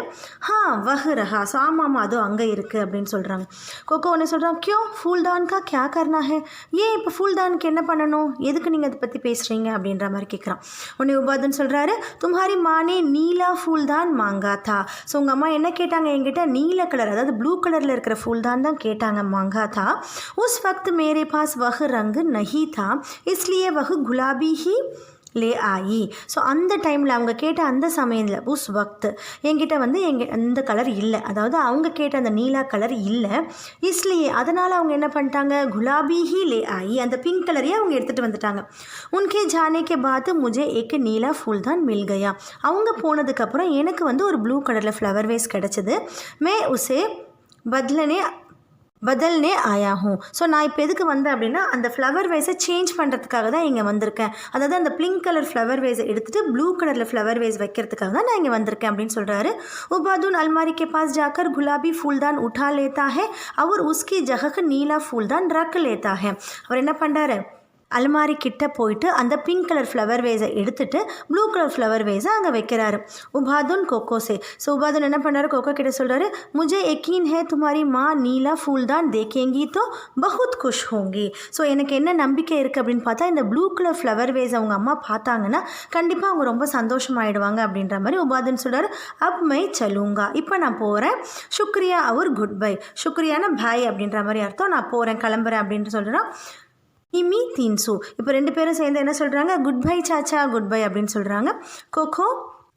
வஹ் ரஹா. ஸோ ஆமாம், அதுவும் அங்கே இருக்குது அப்படின்னு சொல்கிறாங்க. கொக்கோ ஒன்று சொல்கிறான், கியோ ஃபூல்தான்கா கியா கர்னா ஹே. ஏன் இப்போ ஃபூல்தானுக்கு என்ன பண்ணணும், எதுக்கு நீங்கள் அதை பற்றி பேசுகிறீங்க அப்படின்ற மாதிரி கேட்குறான். உடனே உபாதுன் சொல்கிறாரு, தும்ஹாரி மானே நீலா ஃபூல் தான் மாங்கா தா. ஸோ உங்கள் அம்மா என்ன கேட்டாங்க என்கிட்ட, நீல கலர் அதாவது ப்ளூ கலரில் இருக்கிற ஃபூல் தான் கேட்டாங்க, மாங்கா தா. உஸ் வக்த் மேரே பாஸ் வஹ் ரங்கு நஹி தா, இஸ்லியே வஹ் குலாபி ஹி லே ஆயி. ஸோ அந்த டைமில் அவங்க கேட்ட அந்த சமயத்தில் உஸ் வக்த் என்கிட்ட வந்து அந்த கலர் இல்லை, அதாவது அவங்க கேட்ட அந்த நீலா கலர் இல்லை. இஸ்லியே அதனால் அவங்க என்ன பண்ணிட்டாங்க, குலாபி ஹி லே ஆயி, அந்த பிங்க் கலரையே அவங்க எடுத்துகிட்டு வந்துட்டாங்க. உன்கே ஜானேக்கே பாத்து முझे एक நீலா ஃபூல் தான் மில் கயா. அவங்க போனதுக்கப்புறம் எனக்கு வந்து ஒரு ப்ளூ கலரில் ஃப்ளவர் வேஸ் கிடச்சிது. மே உசே பதல்னே ஆயா ஹூ. ஸோ நான் இப்போ எதுக்கு வந்தேன் அப்படின்னா, அந்த ஃப்ளவர் வேஸை சேஞ்ச் பண்ணுறதுக்காக தான் இங்கே வந்திருக்கேன். அதாவது அந்த பிங்க் கலர் ஃப்ளவர் வேஸை எடுத்துகிட்டு ப்ளூ கலரில் ஃப்ளவர் வேஸ் வைக்கிறதுக்காக தான் நான் இங்கே வந்திருக்கேன் அப்படின்னு சொல்கிறாரு. உபாதுன் अलमारी के पास जाकर गुलाबी फूलदान उठा लेता है और उसकी जगह नीला फूलदान रख लेता है. அவர் என்ன பண்ணுறாரு, அலமாரி கிட்ட போயிட்டு அந்த பிங்க் கலர் ஃப்ளவர் வேஸை எடுத்துகிட்டு ப்ளூ கலர் ஃப்ளவர் வேஸை அங்கே வைக்கிறாரு. உபாதுன் கொக்கோ சே. ஸோ உபாதுன் என்ன பண்ணுறாரு, கொக்கோ கிட்ட சொல்கிறாரு, முझे यकीन है तुम्हारी माँ नीला फूलदान देखेंगी तो बहुत खुश होंगी. ஸோ எனக்கு என்ன நம்பிக்கை இருக்குது அப்படின்னு பார்த்தா, இந்த ப்ளூ கலர் ஃப்ளவர் வேஸ் அவங்க அம்மா பார்த்தாங்கன்னா கண்டிப்பாக அவங்க ரொம்ப சந்தோஷமாயிடுவாங்க அப்படின்ற மாதிரி உபாதுன் சொல்கிறாரு. அப் மை சலூங்கா, இப்போ நான் போகிறேன். சுக்ரியா அவர் குட் பை. சுக்ரியான பாய் அப்படின்ற மாதிரி அர்த்தம், நான் போகிறேன் கிளம்புறேன் அப்படின்னு சொல்கிறான். இமி தீன்சு இப்போ ரெண்டு பேரும் சேர்ந்து என்ன சொல்கிறாங்க, குட் பை சாச்சா, குட் பை அப்படின்னு சொல்கிறாங்க.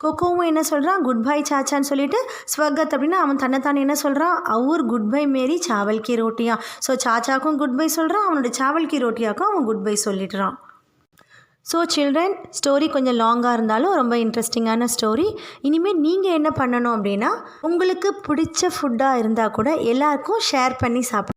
கொக்கோவும் என்ன சொல்கிறான், குட் பை சாச்சான்னு சொல்லிட்டு ஸ்வகத் அப்படின்னா அவன் தன்னைத்தானே என்ன சொல்கிறான், அவர் குட் பை மேரி சாவல் கி ரோட்டியா. ஸோ சாச்சாக்கும் குட் பை சொல்கிறான், அவனோட சாவல் கி ரோட்டியாக்கும் அவன் குட் பை சொல்லிடுறான். ஸோ சில்ட்ரன், ஸ்டோரி கொஞ்சம் லாங்காக இருந்தாலும் ரொம்ப இன்ட்ரெஸ்டிங்கான ஸ்டோரி. இனிமேல் நீங்கள் என்ன பண்ணணும் அப்படின்னா, உங்களுக்கு பிடிச்ச ஃபுட்டாக இருந்தால் கூட எல்லாருக்கும் ஷேர் பண்ணி சாப்பிட